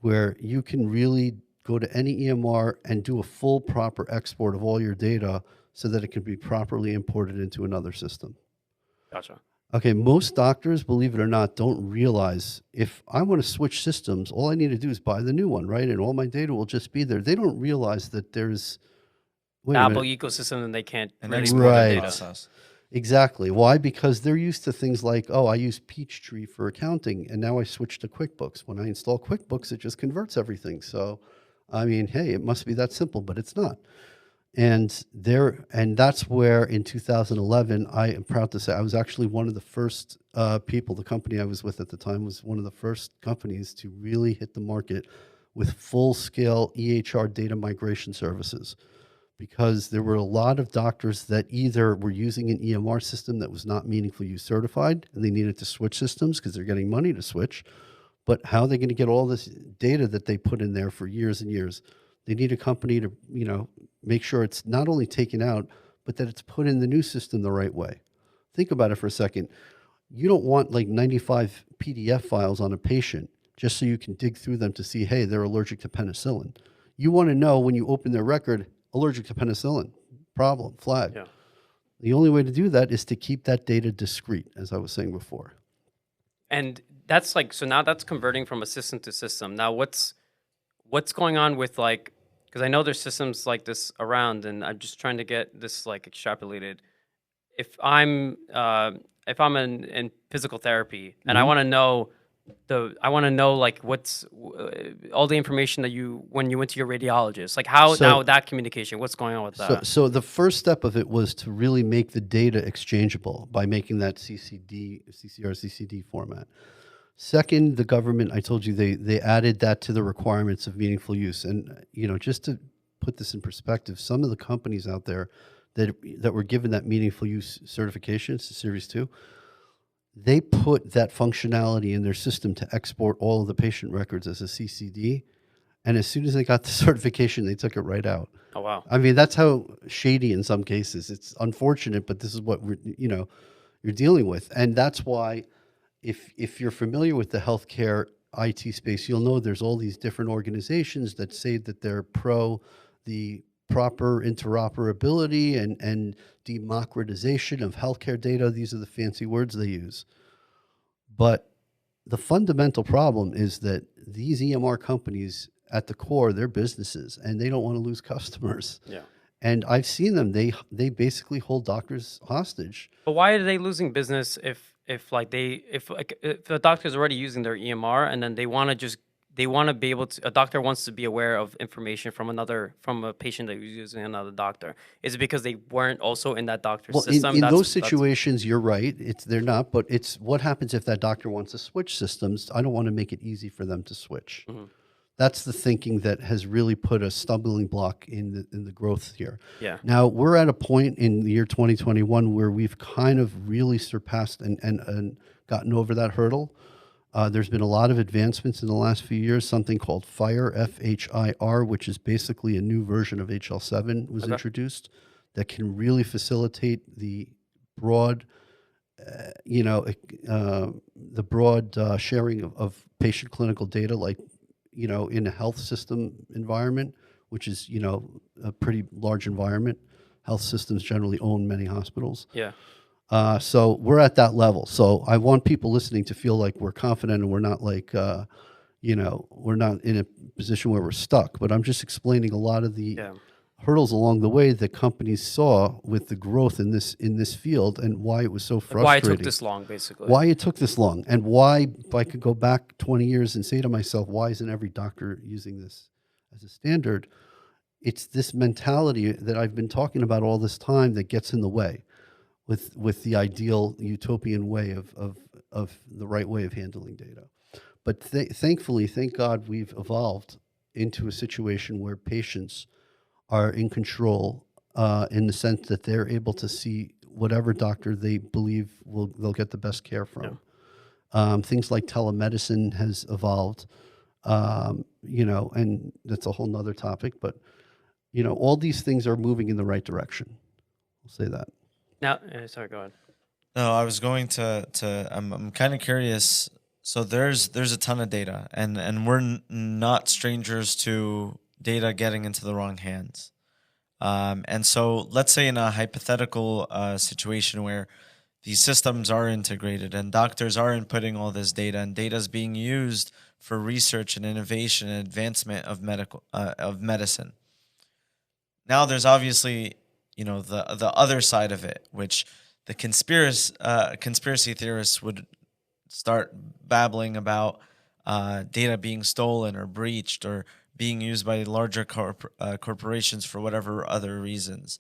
where you can really go to any EMR and do a full proper export of all your data so that it can be properly imported into another system. Gotcha. Okay, most doctors, believe it or not, don't realize if I want to switch systems, all I need to do is buy the new one, right? And all my data will just be there. They don't realize that there's The Apple ecosystem, and they can't An really export move their Right. data. process. Exactly. Why? Because they're used to things like, oh, I use Peachtree for accounting, and now I switch to QuickBooks. When I install QuickBooks, it just converts everything. So, I mean, hey, it must be that simple, but it's not. And that's where in 2011, I am proud to say I was actually one of the first people. The company I was with at the time was one of the first companies to really hit the market with full-scale EHR data migration services, because there were a lot of doctors that either were using an EMR system that was not meaningful use certified, and they needed to switch systems because they're getting money to switch. But how are they going to get all this data that they put in there for years and years? They need a company to, make sure it's not only taken out, but that it's put in the new system the right way. Think about it for a second. You don't want like 95 PDF files on a patient just so you can dig through them to see, hey, they're allergic to penicillin. You want to know when you open their record, allergic to penicillin, problem, flag. Yeah. The only way to do that is to keep that data discrete, as I was saying before. And that's so now that's converting from a system to system. Now what's going on with because I know there's systems like this around, and I'm just trying to get this extrapolated. If I'm in physical therapy and I want to know what's all the information that when you went to your radiologist, now that communication, what's going on with that? So the first step of it was to really make the data exchangeable by making that CCR/CCD format. Second, the government, I told you, they added that to the requirements of meaningful use. And, just to put this in perspective, some of the companies out there that were given that meaningful use certification, Series 2, they put that functionality in their system to export all of the patient records as a CCD. And as soon as they got the certification, they took it right out. Oh, wow. I mean, that's how shady in some cases. It's unfortunate, but this is what you're dealing with. And that's why if you're familiar with the healthcare IT space, you'll know there's all these different organizations that say that they're pro the proper interoperability and democratization of healthcare data. These are the fancy words they use. But the fundamental problem is that these EMR companies, at the core, they're businesses, and they don't want to lose customers. Yeah. And I've seen them. They basically hold doctors hostage. But why are they losing business if the doctor's already using their EMR, and then they want to be able to, a doctor wants to be aware of information from a patient that was using another doctor? Is it because they weren't also in that doctor's system? In those situations, you're right. They're not, but it's what happens if that doctor wants to switch systems. I don't want to make it easy for them to switch. Mm-hmm. That's the thinking that has really put a stumbling block in the growth here. Yeah. Now we're at a point in the year 2021 where we've kind of really surpassed and gotten over that hurdle. There's been a lot of advancements in the last few years. Something called FIRE, FHIR, which is basically a new version of HL7 was introduced that can really facilitate the broad the broad sharing of patient clinical data, like, in a health system environment, which is, a pretty large environment. Health systems generally own many hospitals. Yeah. So we're at that level. So I want people listening to feel like we're confident and we're not like, we're not in a position where we're stuck. But I'm just explaining a lot of the Yeah. hurdles along the way that companies saw with the growth in this field and why it was so Like why it frustrating. took this long, basically. Why it took this long, and why, if I could go back 20 years and say to myself, why isn't every doctor using this as a standard? It's this mentality that I've been talking about all this time that gets in the way with the ideal utopian way of the right way of handling data. But thankfully, thank God, we've evolved into a situation where patients are in control in the sense that they're able to see whatever doctor they believe they'll get the best care from. Things like telemedicine has evolved, and that's a whole nother topic. But all these things are moving in the right direction. I'll say that. Now, sorry, go ahead. No, I was going to. I'm kind of curious. So there's a ton of data, and we're not strangers to data getting into the wrong hands. And so let's say in a hypothetical situation where these systems are integrated and doctors are inputting all this data, and data is being used for research and innovation and advancement of medicine. Now there's obviously, the other side of it, which the conspiracy theorists would start babbling about data being stolen or breached or being used by larger corporations for whatever other reasons.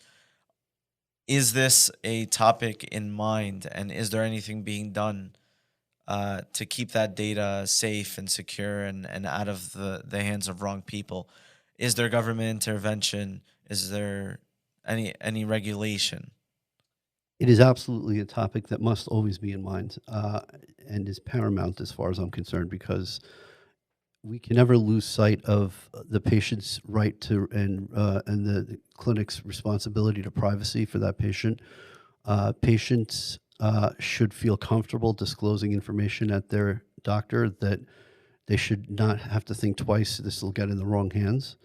Is this a topic in mind, and is there anything being done to keep that data safe and secure and out of the hands of wrong people? Is there government intervention? Is there any regulation? It is absolutely a topic that must always be in mind and is paramount as far as I'm concerned, because we can never lose sight of the patient's right to and the clinic's responsibility to privacy for that patient. Patients should feel comfortable disclosing information at their doctor, that they should not have to think twice, this will get in the wrong hands.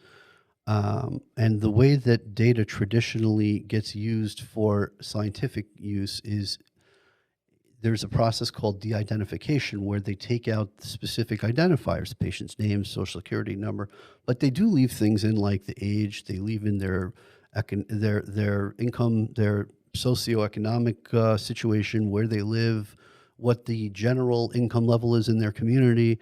And the way that data traditionally gets used for scientific use is there's a process called de-identification, where they take out specific identifiers, the patient's name, social security number, but they do leave things in, like the age, they leave in their income, their socioeconomic situation, where they live, what the general income level is in their community,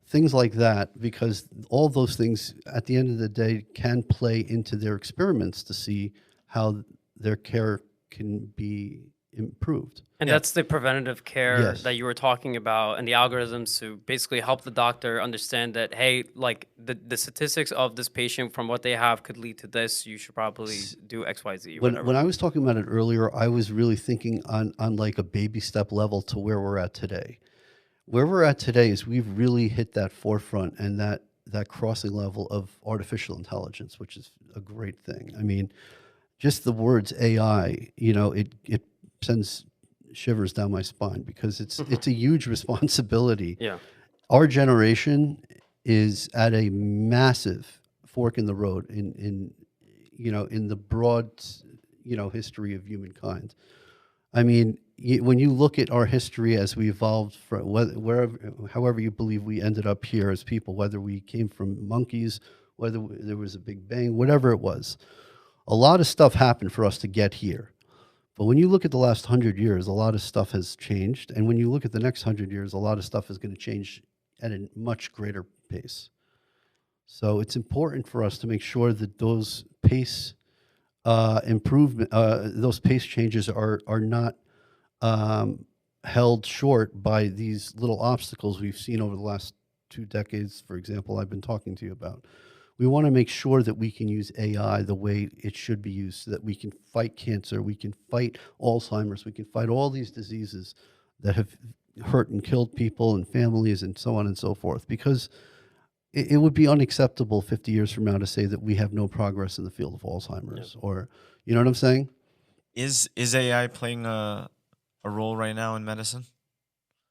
things like that, because all those things at the end of the day can play into their experiments to see how their care can be improved. And Yeah. that's the preventative care Yes. that you were talking about, and the algorithms to basically help the doctor understand that, hey, like the statistics of this patient from what they have could lead to this. You should probably do X, Y, Z, whatever. When I was talking about it earlier, I was really thinking on like a baby step level to where we're at today. Where we're at today is we've really hit that forefront and that crossing level of artificial intelligence, which is a great thing. I mean, just the words AI, it sends shivers down my spine, because it's a huge responsibility. Yeah. Our generation is at a massive fork in the road in the broad history of humankind. I mean, when you look at our history as we evolved from however you believe we ended up here as people, whether we came from monkeys, whether there was a big bang, whatever it was, a lot of stuff happened for us to get here. But when you look at the last 100 years, a lot of stuff has changed. And when you look at the next 100 years, a lot of stuff is going to change at a much greater pace. So it's important for us to make sure that those pace those pace changes are not held short by these little obstacles we've seen over the last 2 decades, for example, I've been talking to you about. We want to make sure that we can use AI the way it should be used, so that we can fight cancer, we can fight Alzheimer's, we can fight all these diseases that have hurt and killed people and families and so on and so forth. Because it would be unacceptable 50 years from now to say that we have no progress in the field of Alzheimer's, or, you know what I'm saying? Is AI playing a a role right now in medicine?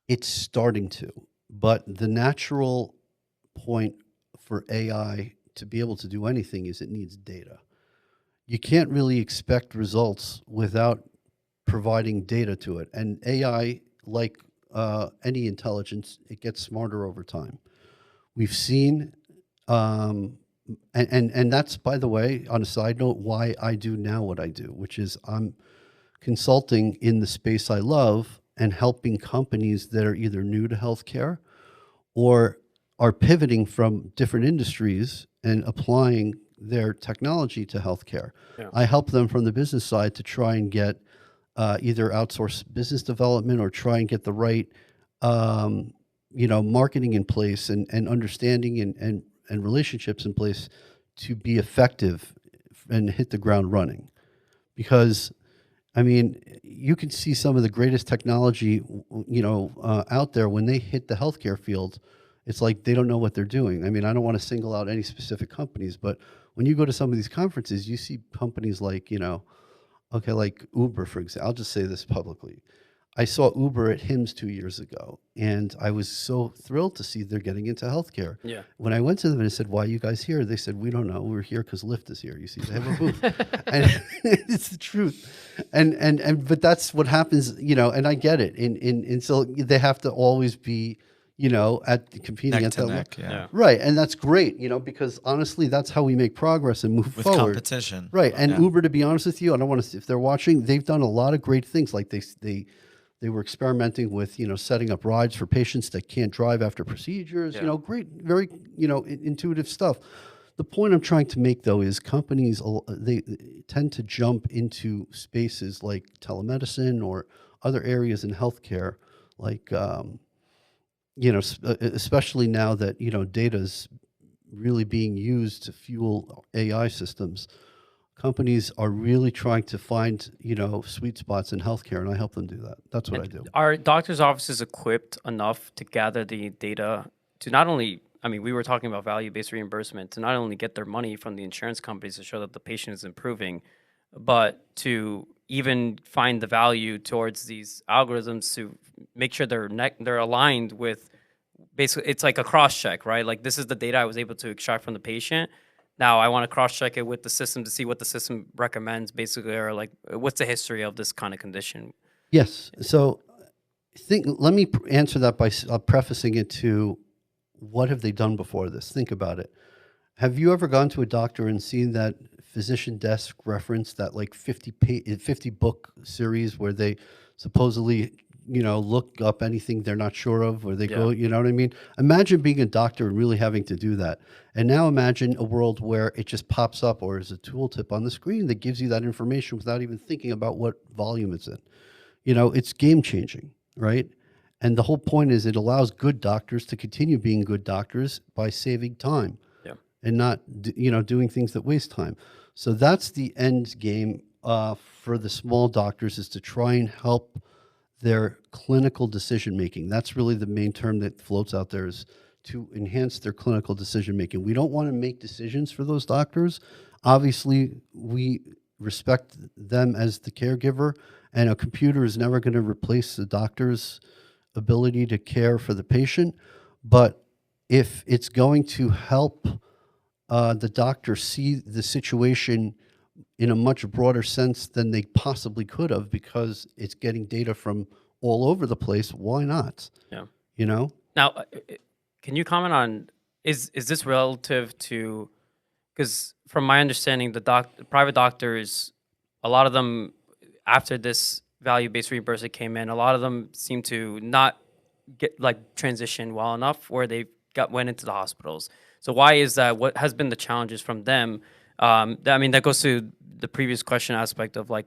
It's starting to, but the natural point for AI to be able to do anything is it needs data. You can't really expect results without providing data to it. And AI, like any intelligence, it gets smarter over time. We've seen, and that's, by the way, on a side note, why I do now what I do, which is I'm consulting in the space I love and helping companies that are either new to healthcare or are pivoting from different industries and applying their technology to healthcare. Yeah. I help them from the business side to try and get either outsource business development or try and get the right, marketing in place and understanding and relationships in place to be effective and hit the ground running. Because I mean, you can see some of the greatest technology, out there when they hit the healthcare field. It's like they don't know what they're doing. I mean, I don't want to single out any specific companies, but when you go to some of these conferences, you see companies like, like Uber, for example. I'll just say this publicly. I saw Uber at HIMSS 2 years ago, and I was so thrilled to see they're getting into healthcare. Yeah. When I went to them and I said, "Why are you guys here?" They said, "We don't know. We're here because Lyft is here. You see, they have a booth." And it's the truth. But that's what happens, and I get it. And so they have to always be, at competing Neck at to that neck, level. yeah. Right. And that's great, because honestly, that's how we make progress and move With forward. competition. Right. And Yeah. Uber, to be honest with you, I don't want to, if they're watching, they've done a lot of great things. Like they were experimenting with, setting up rides for patients that can't drive after procedures, Yeah. great, very, intuitive stuff. The point I'm trying to make, though, is companies, they tend to jump into spaces like telemedicine or other areas in healthcare, like, especially now that, data's really being used to fuel AI systems. Companies are really trying to find, sweet spots in healthcare, and I help them do that. That's what I do. Are doctors' offices equipped enough to gather the data to not only, I mean, we were talking about value-based reimbursement, to not only get their money from the insurance companies to show that the patient is improving, but to even find the value towards these algorithms to make sure they're aligned with, basically, it's like a cross-check, right? Like, this is the data I was able to extract from the patient. Now I want to cross-check it with the system to see what the system recommends, basically, or like what's the history of this kind of condition. Yes. So let me answer that by prefacing it to what have they done before this? Think about it. Have you ever gone to a doctor and seen that physician desk reference, that like 50 book series where they supposedly, look up anything they're not sure of, or they go, you know what I mean? Imagine being a doctor and really having to do that. And now imagine a world where it just pops up or is a tooltip on the screen that gives you that information without even thinking about what volume it's in. It's game changing, right? And the whole point is it allows good doctors to continue being good doctors by saving time and not, doing things that waste time. So that's the end game for the small doctors, is to try and help their clinical decision making. That's really the main term that floats out there, is to enhance their clinical decision making. We don't want to make decisions for those doctors. Obviously, we respect them as the caregiver, and a computer is never going to replace the doctor's ability to care for the patient. But if it's going to help the doctor see the situation in a much broader sense than they possibly could have, because it's getting data from all over the place, why not? Yeah. Now, can you comment on, is this relative to, because from my understanding, the private doctors, a lot of them, after this value-based reimbursement came in, a lot of them seem to not get transition well enough, where they went into the hospitals. So why is that? What has been the challenges from them? That goes to the previous question aspect of were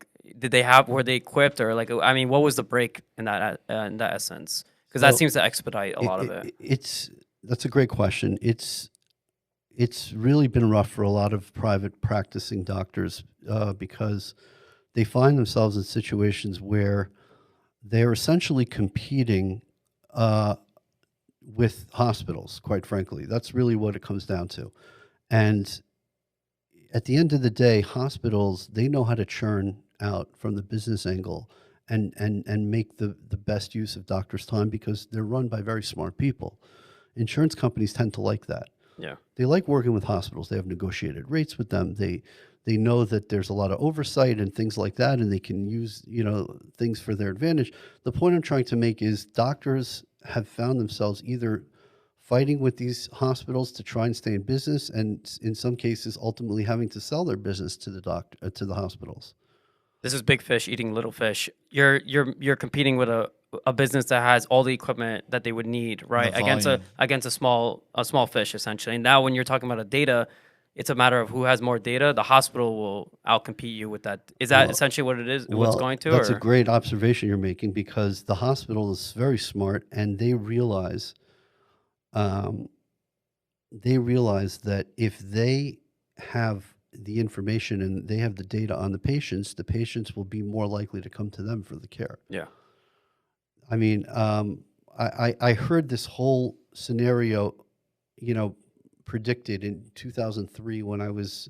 they equipped, or what was the break in that essence? Because that seems to expedite a lot of it. That's a great question. It's really been rough for a lot of private practicing doctors because they find themselves in situations where they're essentially competing with hospitals, quite frankly. That's really what it comes down to. And at the end of the day, hospitals, they know how to churn out from the business angle and make the best use of doctors' time because they're run by very smart people. Insurance companies tend to like that. Yeah. They like working with hospitals. They have negotiated rates with them. They know that there's a lot of oversight and things like that, and they can use things for their advantage. The point I'm trying to make is doctors have found themselves either fighting with these hospitals to try and stay in business, and in some cases, ultimately having to sell their business to the hospitals. This is big fish eating little fish. You're competing with a business that has all the equipment that they would need, right? The volume. Against a small fish essentially. And now when you're talking about a data, it's a matter of who has more data. The hospital will outcompete you with that. Is that essentially what it is? What's going to? That's a or? great observation you're making because the hospital is very smart and they realize that if they have the information and they have the data on the patients will be more likely to come to them for the care. Yeah. I mean, I heard this whole scenario, predicted in 2003 when I was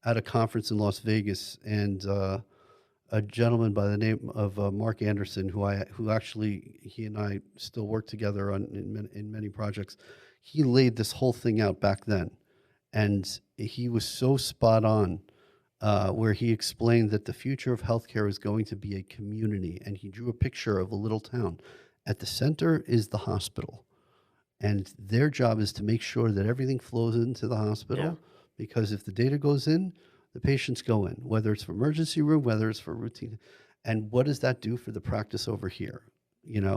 at a conference in Las Vegas, and a gentleman by the name of Mark Anderson, who actually he and I still work together in many projects. He laid this whole thing out back then, and he was so spot on, where he explained that the future of healthcare is going to be a community, and he drew a picture of a little town. At the center is the hospital, and their job is to make sure that everything flows into the hospital. Yeah. Because if the data goes in, the patients go in, whether it's for emergency room, whether it's for routine. And what does that do for the practice over here?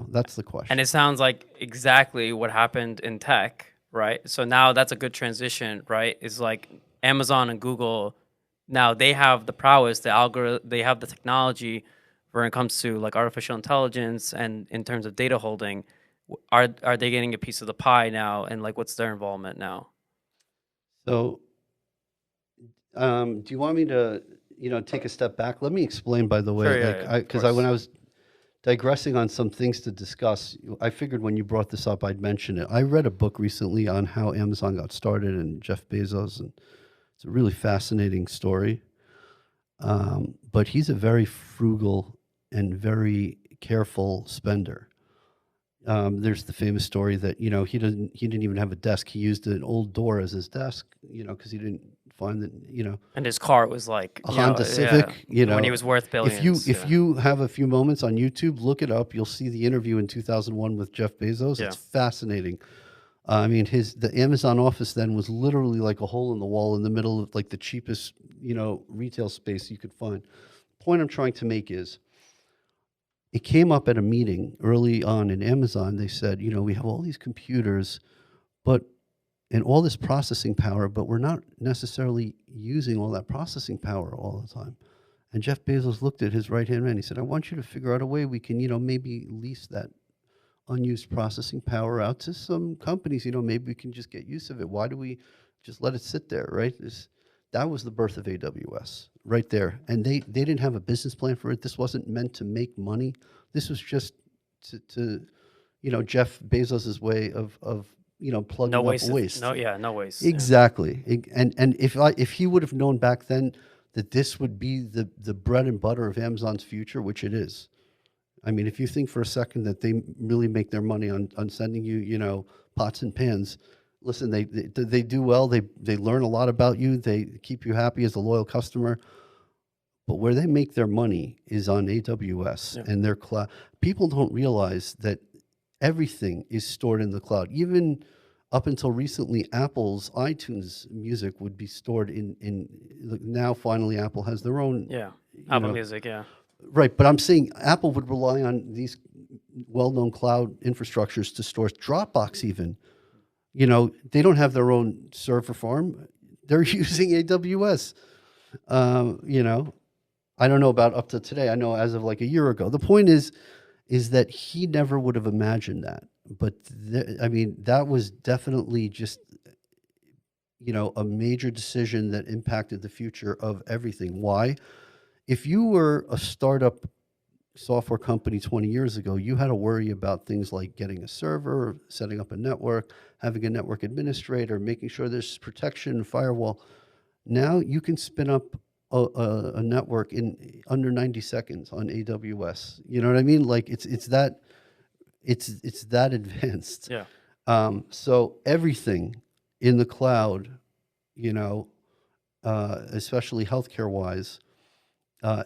That's the question. And it sounds like exactly what happened in tech, right? So now that's a good transition, right? It's like Amazon and Google, now they have the prowess, the algorithm, they have the technology when it comes to like artificial intelligence and in terms of data holding. Are they getting a piece of the pie now, and like what's their involvement now? So, do you want me to, take a step back? Let me explain, by the way, Sure, yeah, yeah, of because course. when I was digressing on some things to discuss, I figured when you brought this up, I'd mention it. I read a book recently on how Amazon got started and Jeff Bezos, and it's a really fascinating story. But he's a very frugal and very careful spender. There's the famous story that he didn't even have a desk. He used an old door as his desk, because he didn't find that And his car was like a Honda Civic. when he was worth billions. If you have a few moments on YouTube, look it up. You'll see the interview in 2001 with Jeff Bezos. Yeah. It's fascinating. I mean, the Amazon office then was literally like a hole in the wall in the middle of like the cheapest retail space you could find. Point I'm trying to make is, it came up at a meeting early on in Amazon. They said, we have all these computers, and all this processing power, but we're not necessarily using all that processing power all the time. And Jeff Bezos looked at his right-hand man. He said, I want you to figure out a way we can, maybe lease that unused processing power out to some companies. Maybe we can just get use of it. Why do we just let it sit there, right? That was the birth of AWS right there. And they didn't have a business plan for it. This wasn't meant to make money. This was just to Jeff Bezos's way of plugging no up waste. waste. No waste. Yeah. Exactly. And if he would have known back then that this would be the bread and butter of Amazon's future, which it is. I mean, if you think for a second that they really make their money on sending you, pots and pans, listen, they do well. They learn a lot about you. They keep you happy as a loyal customer. But where they make their money is on AWS and their cloud. People don't realize that everything is stored in the cloud. Even up until recently, Apple's iTunes music would be stored in now finally Apple has their own. Yeah. Apple Music, yeah. Right, but I'm saying Apple would rely on these well-known cloud infrastructures to store Dropbox even. They don't have their own server farm. They're using AWS. I don't know about up to today. I know as of like a year ago. The point is that he never would have imagined that. But that was definitely just a major decision that impacted the future of everything. Why? If you were a startup software company 20 years ago, you had to worry about things like getting a server, setting up a network, having a network administrator, making sure there's protection, firewall. Now you can spin up a network in under 90 seconds on AWS. You know what I mean? Like it's that advanced. Yeah. So everything in the cloud, you know, especially healthcare wise,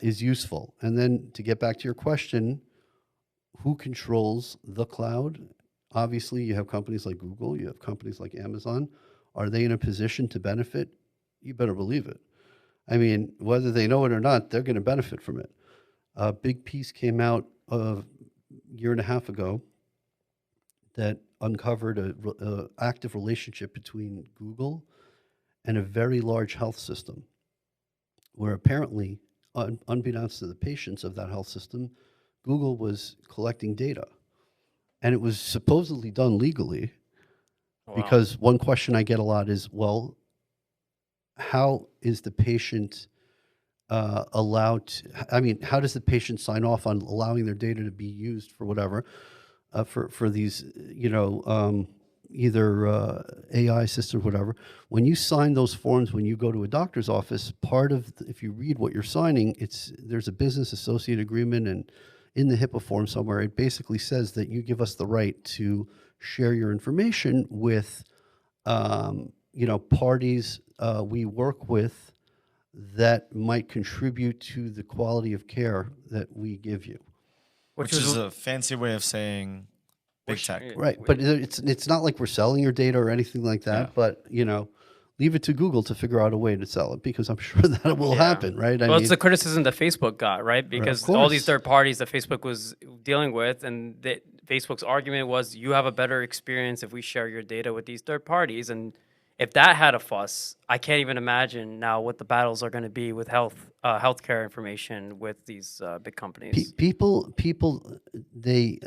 is useful. And then to get back to your question, who controls the cloud? Obviously, you have companies like Google, you have companies like Amazon. Are they in a position to benefit? You better believe it. I mean, whether they know it or not, they're going to benefit from it. A big piece came out a year and a half ago that uncovered a active relationship between Google and a very large health system, where apparently, unbeknownst to the patients of that health system, Google was collecting data, and it was supposedly done legally. Wow. Because one question I get a lot is, well, how is the patient allowed to, I mean, how does the patient sign off on allowing their data to be used for whatever, for these, either AI systems, whatever. When you sign those forms, when you go to a doctor's office, part of, if you read what you're signing, there's a business associate agreement, and in the HIPAA form somewhere, it basically says that you give us the right to share your information with, parties we work with that might contribute to the quality of care that we give you. Which is a fancy way of saying big tech. Right, but it's not like we're selling your data or anything like that. Yeah. But leave it to Google to figure out a way to sell it, because I'm sure that will happen, right? Well, it's the criticism that Facebook got, right? Because all these course. third parties that Facebook was dealing with, and Facebook's argument was, you have a better experience if we share your data with these third parties. And if that had a fuss, I can't even imagine now what the battles are going to be with healthcare information with these big companies. People, they,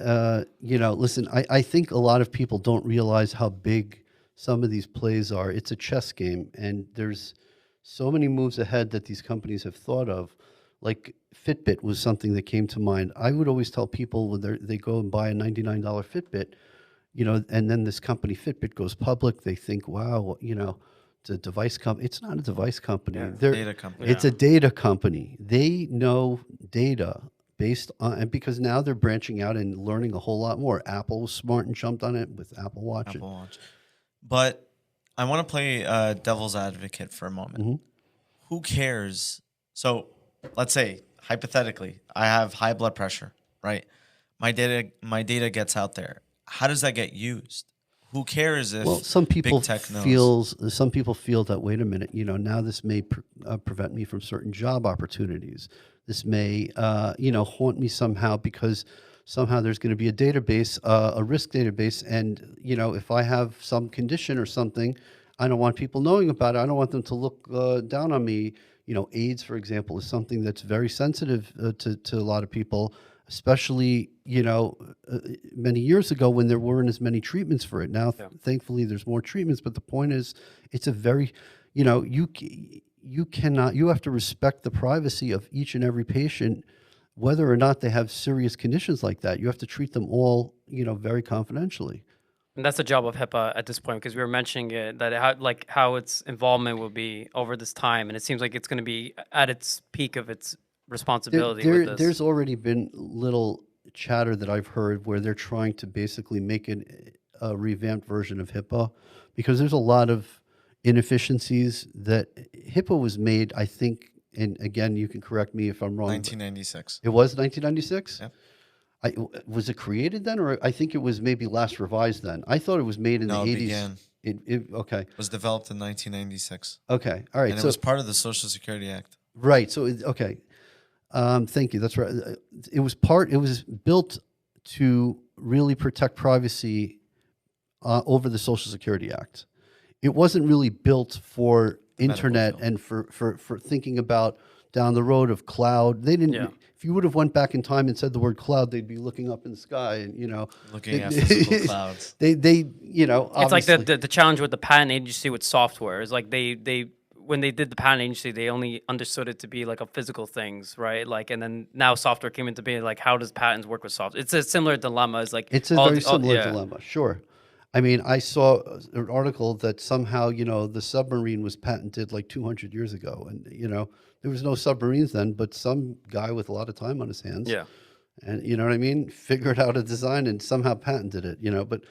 listen. I think a lot of people don't realize how big some of these plays are. It's a chess game, and there's so many moves ahead that these companies have thought of. Like Fitbit was something that came to mind. I would always tell people when they go and buy a $99 Fitbit, and then this company Fitbit goes public, they think, wow, it's a device company. It's not a device company. Data company. It's a data company. They know data based on, and because now they're branching out and learning a whole lot more. Apple was smart and jumped on it with Apple Watch. Apple Watch. But I want to play devil's advocate for a moment. Mm-hmm. Who cares? So let's say, hypothetically, I have high blood pressure, right? My data gets out there. How does that get used? Who cares if some people big tech knows? some people feel that, wait a minute, now this may prevent me from certain job opportunities. This may haunt me somehow, because somehow there's going to be a database, a risk database, and if I have some condition or something, I don't want people knowing about it. I don't want them to look down on me. AIDS, for example, is something that's very sensitive to a lot of people, especially many years ago when there weren't as many treatments for it. Now, thankfully, there's more treatments. But the point is, it's a very, you have to respect the privacy of each and every patient, whether or not they have serious conditions like that. You have to treat them all, very confidentially. And that's the job of HIPAA at this point, because we were mentioning it, that how its involvement will be over this time, and it seems like it's going to be at its peak of its responsibility. There's already been little chatter that I've heard where they're trying to basically make a revamped version of HIPAA, because there's a lot of inefficiencies. That HIPAA was made, I think, and again, you can correct me if I'm wrong. 1996. It was 1996? Yeah. Was it created then, or I think it was maybe last revised then? I thought it was made in the 80s. Began. Okay. It was developed in 1996. Okay. All right. And it was part of the Social Security Act. Right. So, okay. Thank you. That's right. It was built to really protect privacy over the Social Security Act. It wasn't really built for internet and for thinking about down the road of cloud. They didn't. Yeah. If you would have went back in time and said the word cloud, they'd be looking up in the sky and looking at physical clouds. They it's like the challenge with the patent agency with software is like they when they did the patent agency, they only understood it to be like a physical things, right? Like, and then now software came into being, like, how does patents work with software? It's a similar dilemma. It's like it's a very similar dilemma, sure. I mean, I saw an article that somehow, the submarine was patented like 200 years ago. And, there was no submarines then, but some guy with a lot of time on his hands, Yeah. and you know what I mean, figured out a design and somehow patented it. But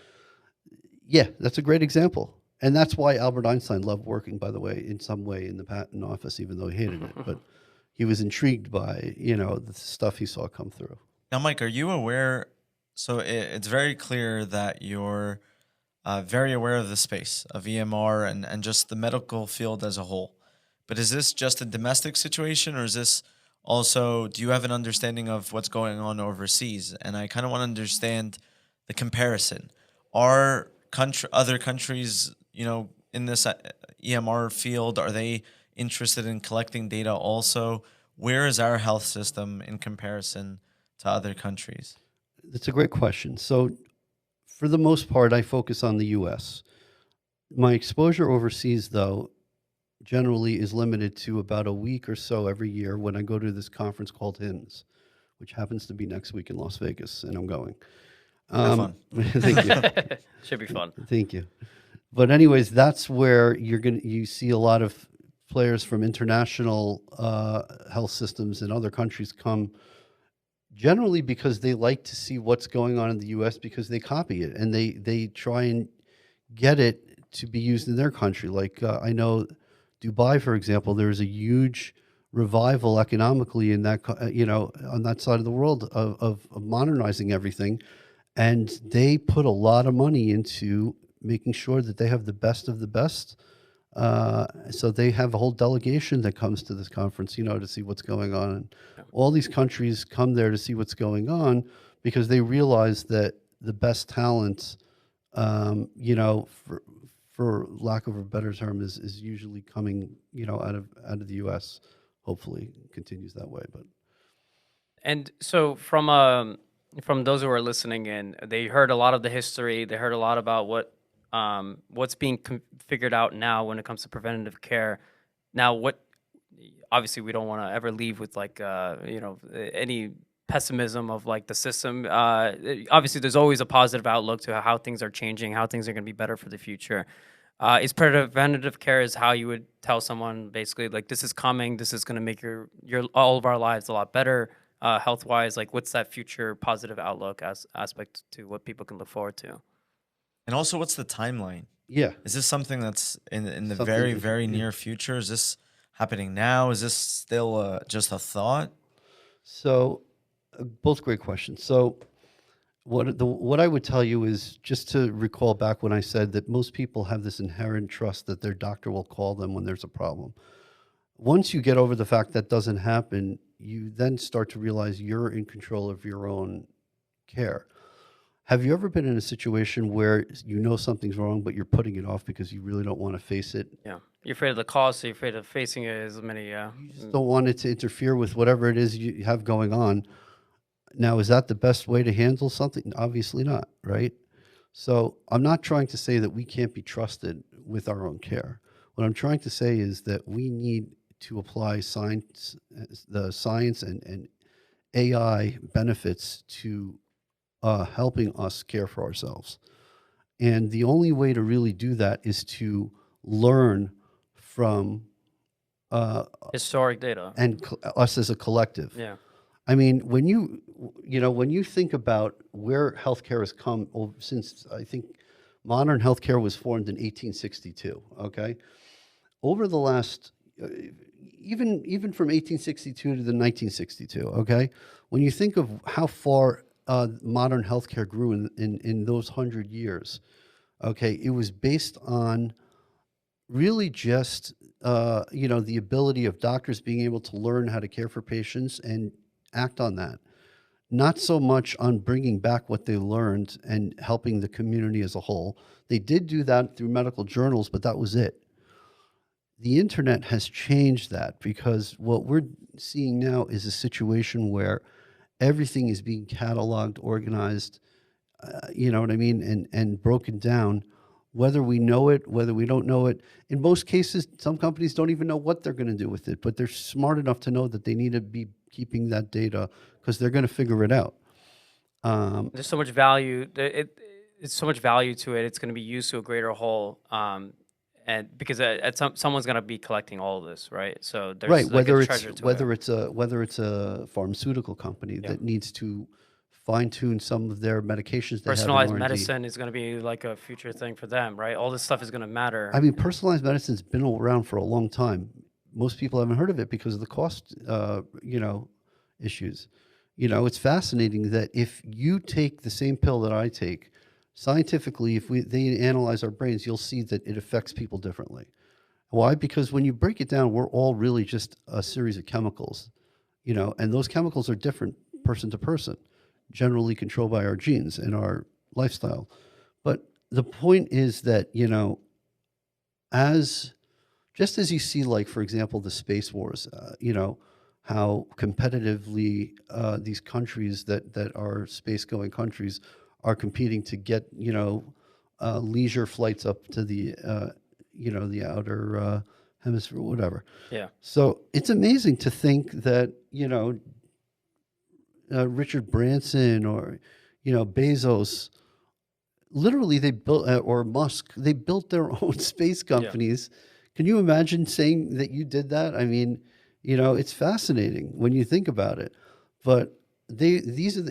yeah, that's a great example. And that's why Albert Einstein loved working, by the way, in some way in the patent office, even though he hated it. But he was intrigued by, the stuff he saw come through. Now, Mike, are you aware? So it's very clear that you're very aware of the space of EMR and just the medical field as a whole. But is this just a domestic situation, or is this also, do you have an understanding of what's going on overseas? And I kind of want to understand the comparison. Are other countries, in this EMR field, are they interested in collecting data also? Where is our health system in comparison to other countries? That's a great question. So, for the most part, I focus on the US. My exposure overseas, though, generally is limited to about a week or so every year when I go to this conference called HIMSS, which happens to be next week in Las Vegas, and I'm going. Have fun. Thank you. Should be fun. Thank you. But anyways, that's where you see a lot of players from international health systems in other countries come, generally because they like to see what's going on in the U.S. because they copy it and they try and get it to be used in their country. Like I know Dubai, for example, there's a huge revival economically in that on that side of the world of modernizing everything, and they put a lot of money into making sure that they have the best of the best. So they have a whole delegation that comes to this conference, to see what's going on. And all these countries come there to see what's going on because they realize that the best talent, for lack of a better term, is usually coming, out of the U.S. Hopefully, it continues that way. But And so from those who are listening in, they heard a lot of the history. They heard a lot about what's being figured out now when it comes to preventative care. Now, obviously we don't want to ever leave with any pessimism of like the system. Obviously, there's always a positive outlook to how things are changing, how things are going to be better for the future. Is preventative care is how you would tell someone basically like this is coming, this is going to make your all of our lives a lot better health wise. Like, what's that future positive outlook aspect to what people can look forward to? And also, what's the timeline? yeah, Is this something that's in the something very, that- very yeah. near future? Is this happening now? Is this still just a thought? So, both great questions. So, what I would tell you is just to recall back when I said that most people have this inherent trust that their doctor will call them when there's a problem. Once you get over the fact that doesn't happen, you then start to realize you're in control of your own care. Have you ever been in a situation where something's wrong, but you're putting it off because you really don't want to face it? Yeah, you're afraid of the cost, so you're afraid of facing it as many. You just don't want it to interfere with whatever it is you have going on. Now, is that the best way to handle something? Obviously not, right? So I'm not trying to say that we can't be trusted with our own care. What I'm trying to say is that we need to apply science, the science and AI benefits to helping us care for ourselves. And the only way to really do that is to learn from Historic data. and us as a collective. Yeah. I mean, when you think about where healthcare has come since, I think modern healthcare was formed in 1862. Okay, over the last even from 1862 to the 1962. Okay, when you think of how far modern healthcare grew in those 100 years, okay, it was based on really just the ability of doctors being able to learn how to care for patients and act on that. Not so much on bringing back what they learned and helping the community as a whole. They did do that through medical journals, but that was it. The internet has changed that because what we're seeing now is a situation where everything is being cataloged, organized, you know what I mean, and broken down, whether we know it, whether we don't know it. In most cases, some companies don't even know what they're going to do with it, but they're smart enough to know that they need to be keeping that data because they're going to figure it out. There's so much value. it's so much value to it. It's going to be used to a greater whole, and because someone's going to be collecting all of this, right? So Right, there's like a treasure to it. whether it's a pharmaceutical company that needs to fine tune some of their medications they have in Personalized R&D. medicine is going to be like a future thing for them, right? All this stuff is going to matter. I mean, personalized medicine's been around for a long time. Most people haven't heard of it because of the cost, issues. It's fascinating that if you take the same pill that I take, scientifically, if they analyze our brains, you'll see that it affects people differently. Why? Because when you break it down, we're all really just a series of chemicals, and those chemicals are different person to person, generally controlled by our genes and our lifestyle. But the point is that, as just as you see, like, for example, the space wars, how competitively these countries that are space going countries are competing to get, leisure flights up to the outer hemisphere, whatever. Yeah. So it's amazing to think that, Richard Branson or, Bezos, literally they built, or Musk, they built their own space companies. Can you imagine saying that you did that? I mean, it's fascinating when you think about it. But these are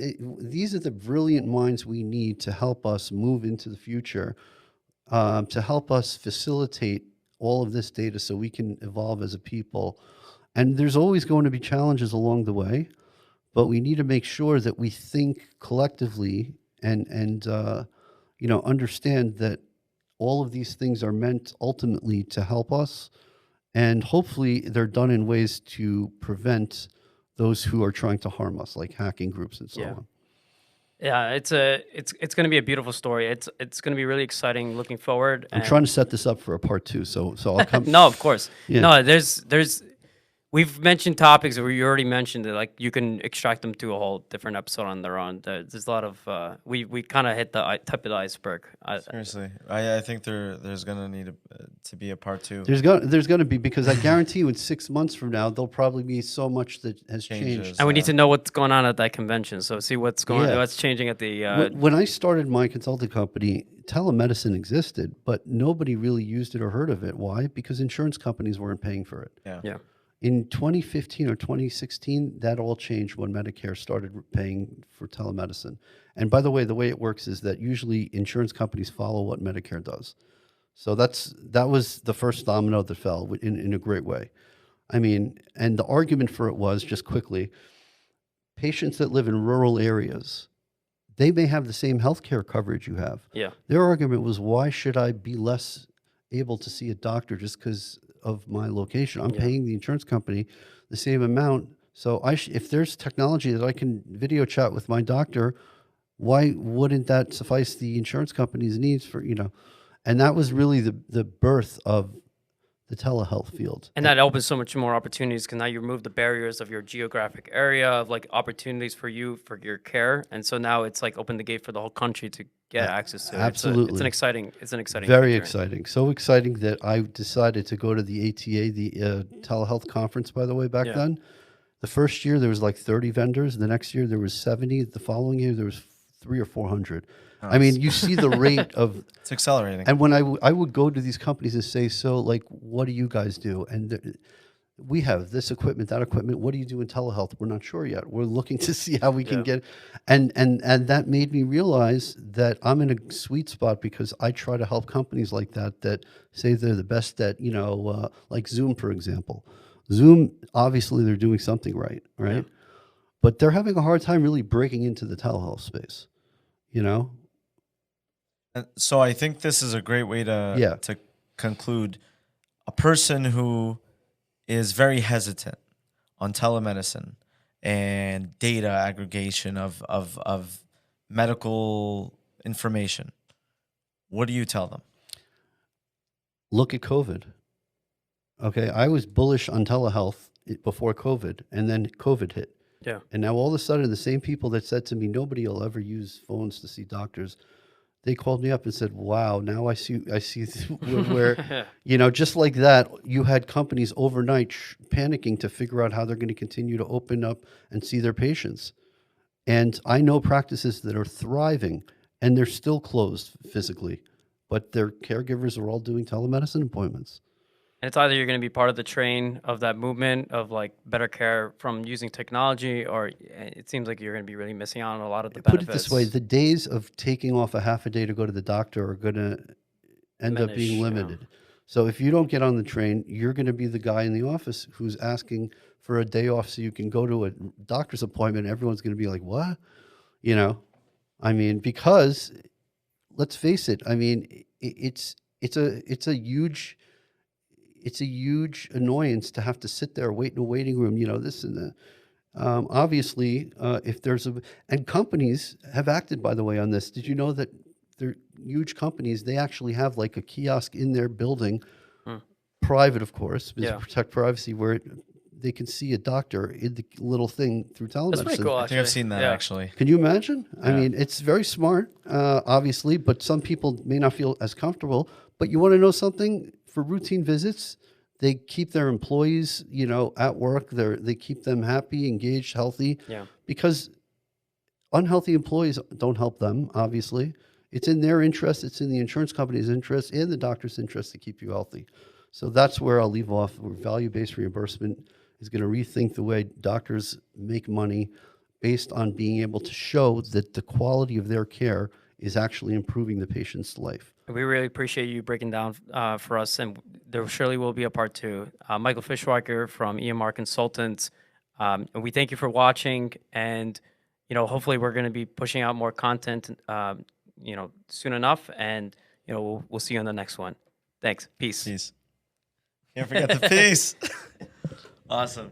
the brilliant minds we need to help us move into the future, to help us facilitate all of this data so we can evolve as a people. And there's always going to be challenges along the way, but we need to make sure that we think collectively and understand that all of these things are meant ultimately to help us, and hopefully they're done in ways to prevent those who are trying to harm us, like hacking groups and so on. Yeah, it's going to be a beautiful story. It's going to be really exciting looking forward. I'm trying to set this up for a part 2, so I'll come. No, of course. Yeah. No, there's we've mentioned topics where you already mentioned it. Like you can extract them to a whole different episode on their own. There's a lot of we kind of hit the tip of the iceberg. Seriously, I think there's gonna need to be a part 2. There's going to be, because I guarantee you in 6 months from now there'll probably be so much that has changed. And we need to know what's going on at that convention. So see what's changing at the. When I started my consulting company, telemedicine existed, but nobody really used it or heard of it. Why? Because insurance companies weren't paying for it. Yeah. In 2015 or 2016, that all changed when Medicare started paying for telemedicine. And by the way it works is that usually insurance companies follow what Medicare does. So that was the first domino that fell in a great way. I mean, and the argument for it was, just quickly, patients that live in rural areas, they may have the same healthcare coverage you have. Yeah. Their argument was, why should I be less able to see a doctor just because of my location? I'm paying the insurance company the same amount. So if there's technology that I can video chat with my doctor, why wouldn't that suffice the insurance company's needs for, and that was really the birth of the telehealth field. And that opens so much more opportunities because now you remove the barriers of your geographic area, of like opportunities for you for your care, and so now it's like open the gate for the whole country to get access to it. Absolutely, it's an exciting very future. exciting. So exciting that I decided to go to the ATA, the telehealth conference. By the way, back then, the first year there was like 30 vendors. The next year there was 70. The following year there was 300 or 400. I mean, you see the rate of it's accelerating. And when I would go to these companies and say, so like, what do you guys do? And we have this equipment, that equipment. What do you do in telehealth? We're not sure yet. We're looking to see how we can get, and that made me realize that I'm in a sweet spot, because I try to help companies like that say they're the best at, like Zoom, for example. Zoom, obviously they're doing something right? Yeah. But they're having a hard time really breaking into the telehealth space, And so I think this is a great way to conclude. A person who is very hesitant on telemedicine and data aggregation of medical information, what do you tell them? Look at COVID. Okay, I was bullish on telehealth before COVID, and then COVID hit. Yeah. And now all of a sudden, the same people that said to me, nobody will ever use phones to see doctors, they called me up and said, wow, now I see where, just like that, you had companies overnight panicking to figure out how they're going to continue to open up and see their patients. And I know practices that are thriving and they're still closed physically, but their caregivers are all doing telemedicine appointments. And it's either you're going to be part of the train of that movement of like better care from using technology, or it seems like you're going to be really missing out on a lot of the Put benefits. it this way, the days of taking off a half a day to go to the doctor are going to end up being Diminish, yeah. limited. So if you don't get on the train, you're going to be the guy in the office who's asking for a day off so you can go to a doctor's appointment. Everyone's going to be like, what? You know, I mean, because let's face it, I mean, it's a huge annoyance to have to sit there, wait in a waiting room, you know, this and that. Obviously, if there's and companies have acted, by the way, on this. Did you know that they're huge companies? They actually have like a kiosk in their building, private, of course, because Yeah. protect privacy, where they can see a doctor in the little thing through telemedicine. That's pretty cool. I think I've seen that Yeah. actually. Can you imagine? I Yeah. mean, it's very smart, obviously, but some people may not feel as comfortable. But you want to know something? For routine visits, they keep their employees, you know, at work. They keep them happy, engaged, healthy. Yeah. Because unhealthy employees don't help them, obviously. It's in their interest, it's in the insurance company's interest and the doctor's interest to keep you healthy. So that's where I'll leave off. Where value-based reimbursement is going to rethink the way doctors make money based on being able to show that the quality of their care is actually improving the patient's life. We really appreciate you breaking down for us, and there surely will be a part 2. Michael Fishweiker from EMR Consultants, and we thank you for watching. And you know, hopefully, we're going to be pushing out more content, you know, soon enough. And you know, we'll see you on the next one. Thanks. Peace. Peace. Can't forget the peace. Awesome.